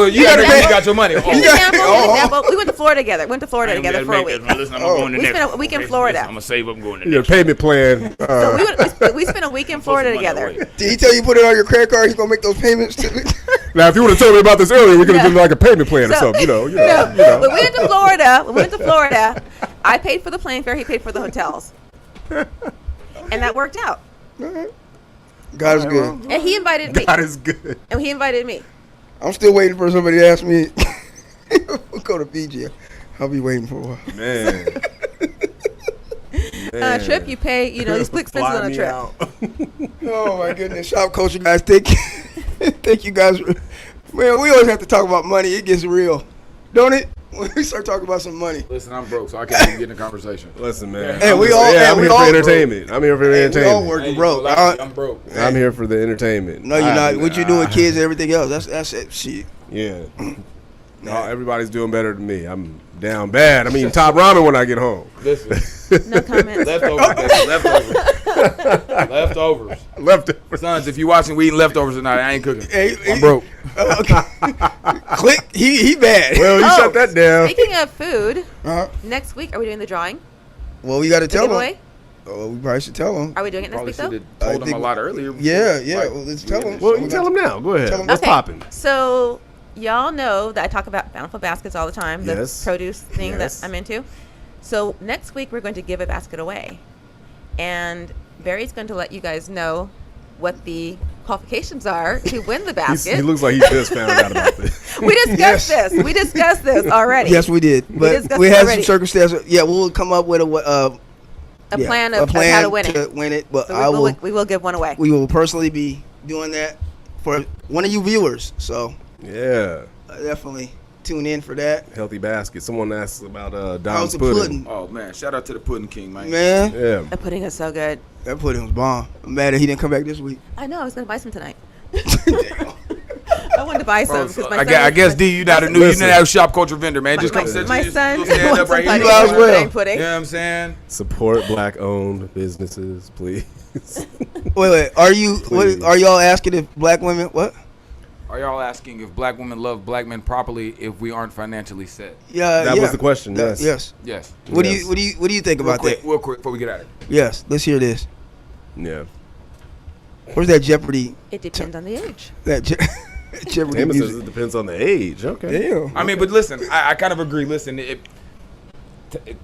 You gotta pay. got your money. Oh. An example, we went to Florida together. We went to Florida together for a week. Listen, I'm going to We spent a week in Florida. I'm gonna save up going to Your payment plan. So we spent a week in Florida together. Did he tell you put it on your credit card? He's gonna make those payments to me. Now, if you would have told me about this earlier, we could have done like a payment plan or So- something. No, you know. when we went to Florida, I paid for the plane fare. He paid for the hotels, and that worked out. God is good. And he invited me. God is good. And he invited me. I'm still waiting for somebody to ask me. We'll go to Fiji. I'll be waiting for a while. Man. Trip, you pay. You split expenses Fly on a me trip. out. Oh my goodness, shop culture guys, thank you guys. Man, we always have to talk about money. It gets real, don't it? When we start talking about some money. Listen, I'm broke, so I can't even get in a conversation. Listen, man. Hey, I'm we just- all- yeah, hey, I'm we here all for entertainment. I'm here for the We all entertainment. working Hey, broke. I'm broke. I'm here for the entertainment. No, you're not. What you do with kids and everything else? That's it. Shit. Yeah. No, everybody's doing better than me. I'm down bad. I mean, top ramen when I get home. Listen, No comments. leftovers, baby, leftovers. Leftovers. Sons, if you watching, we eating leftovers tonight. I ain't cooking. Hey, I'm broke. Okay. Click. He bad. Well, you shut that down. Speaking of food, Uh-huh. next week are we doing the drawing? Well, we got to The tell giveaway? them. Oh, we probably should tell them. Are we doing it next Probably week should though? have I told them think- a lot earlier. Yeah, yeah. Like, Well, let's tell them. Well, you tell them now. Go ahead. Tell 'em. What's Okay. popping? So y'all know that I talk about bountiful baskets all the time, the Yes. produce thing Yes. that I'm into. So next week we're going to give a basket away, and Barry's going to let you guys know what the qualifications are to win the basket. He looks like he just found out about this. We discussed Yes. this. We discussed this already. Yes, we did. But discussed we it had some already. circumstances. Yeah, we'll come up with a plan of how to win it. But So we will give one away. we will personally be doing that for one of you viewers. So Yeah. definitely tune in for that. Healthy basket. Someone asked about How's Dom's the pudding. pudding? Oh man, shout out to the Pudding King, man. Man, Yeah. The pudding is so good. that pudding was bomb. I'm mad that he didn't come back this week. I know. I was going to buy some tonight. I wanted to buy some because my son. I guess D, you not a new, you Listen. not a shop culture vendor, man. Just come sit. My just son go stand wants up some right pudding. here. You as well. Pudding. You know what I'm saying? Support black-owned businesses, please. Wait. Are you? Please. What, are y'all asking if black women? What? Are y'all asking if black women love black men properly if we aren't financially set? Yeah, That yeah. was the question, yes. Yes. Yes. What Yes. do you think about that? Real quick before we get at it. Yes. Let's hear this. Yeah. Where's that Jeopardy? It depends on the age. That Jeopardy Amos says music. it depends on the age. Okay. Damn. I mean, but listen, I kind of agree. Listen,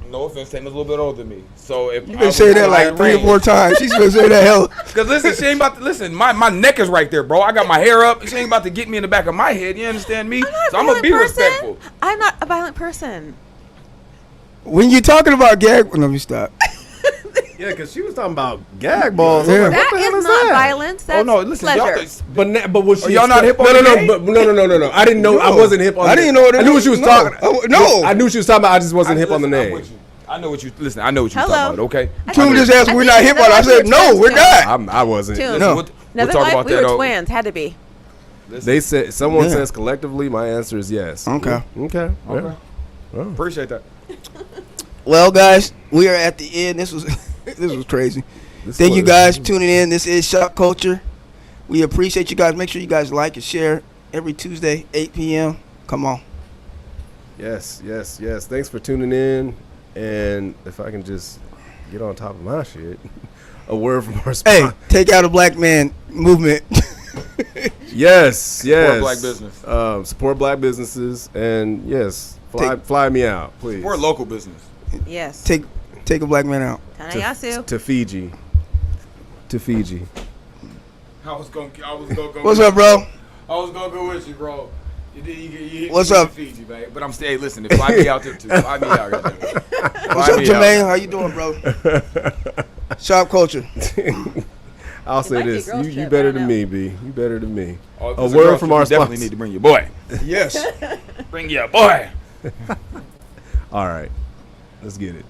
no offense, Tampa's a little bit older than me. So if You been saying that like 3 or 4 times. She's been saying that hell. Because listen, she ain't about to listen. My neck is right there, bro. I got my hair up. She ain't about to get me in the back of my head. You understand me? So I'm gonna be respectful. I'm not a violent person. When you talking about gag, let me stop. Yeah, because she was talking about gag balls. Yeah. What That the hell is is not that? violence. That's Oh no, listen, y'all. pleasure. But was she? y'all not hip on no, the no, game? but no. I didn't know. I No. wasn't hip on. I the- didn't know what it I knew what was. she was No. talking. No. I knew she was talking about. I just wasn't hip on the Listen, I'm name. with you. I know what you was talking about. Okay. Tune just asked I we're think not hip on it. I said no, we're not. I wasn't. Tune. No. What- Another talk life, about we that. were twins. Had to be. They said someone Yeah. says collectively. My answer is yes. Okay. Okay. Okay. Yeah. Appreciate that. Well, guys, we are at the end. This was this was crazy. Thank you guys for tuning in. This is Shop Culture. We appreciate you guys. Make sure you guys like and share every Tuesday, 8 p.m. Come on. Yes. Thanks for tuning in. And if I can just get on top of my shit, a word from our sponsor. Hey, take out a black man movement. Yes. Support black business. Support black businesses, and yes, fly me out, please. We're a local business. Yes. Take a black man out. Tanayasu. To Fiji. To Fiji. I was gonna go. What's up, bro? I was gonna go with you, bro. You What's up? Fiji, babe. But I'm staying. Listen, if I be out there too, I be out there. What's up, Jermaine? How you doing, bro? Shop Culture. I'll say might be a this: girls' you trip, better I don't than know. me, B. You better than me. Oh, if A it's word girl from trip, our you definitely sponsor. need to bring your boy. Yes. Bring your boy. All right, let's get it.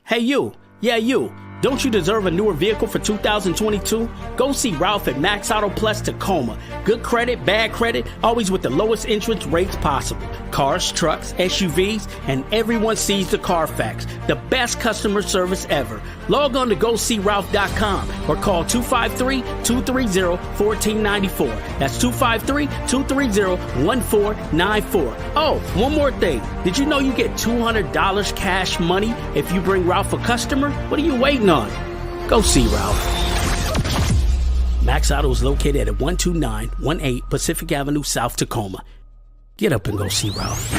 Hey, you. Yeah, you. Don't you deserve a newer vehicle for 2022? Go see Ralph at Max Auto Plus Tacoma. Good credit, bad credit, always with the lowest interest rates possible. Cars, trucks, SUVs, and everyone sees the Carfax. The best customer service ever. Log on to GoSeeRalph.com or call 253-230-1494. That's 253-230-1494. Oh, one more thing. Did you know you get $200 cash money if you bring Ralph a customer? What are you waiting on? Go see Ralph. Max Auto is located at 12918 Pacific Avenue, South Tacoma. Get up and go see Ralph.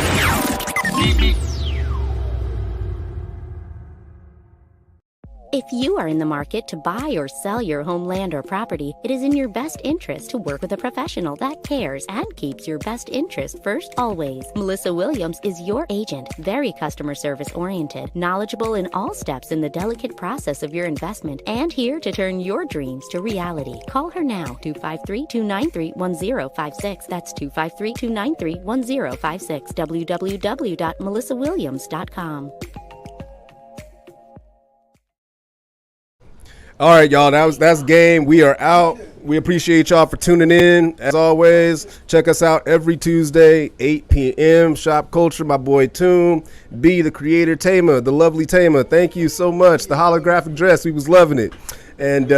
If you are in the market to buy or sell your home, land, or property, it is in your best interest to work with a professional that cares and keeps your best interest first always. Melissa Williams is your agent, very customer service oriented, knowledgeable in all steps in the delicate process of your investment, and here to turn your dreams to reality. Call her now, 253-293-1056. That's 253-293-1056, www.melissawilliams.com. All right, y'all. That's game. We are out. We appreciate y'all for tuning in. As always, check us out every Tuesday, 8 p.m. Shop Culture. My boy Toom, B, the creator, Tama, the lovely Tama. Thank you so much. The holographic dress, we was loving it. And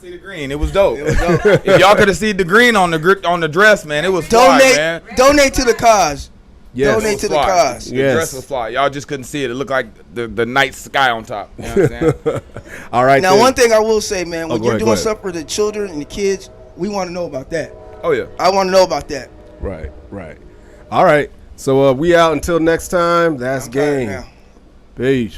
See the green. It was dope. If y'all could have seen the green on the dress, man, it was fly, man. Donate to the cause. yes, Donate to the Fly. cause. The Yes. dress was fly. Y'all just couldn't see it. It looked like the night sky on top. You know what I'm saying? all right. Now, then. one thing I will say, man, when go you're ahead, go doing ahead. stuff for the children and the kids, we want to know about that. Oh yeah. I want to know about that. Right. All right. So we out until next time. That's I'm tired game. now. Peace.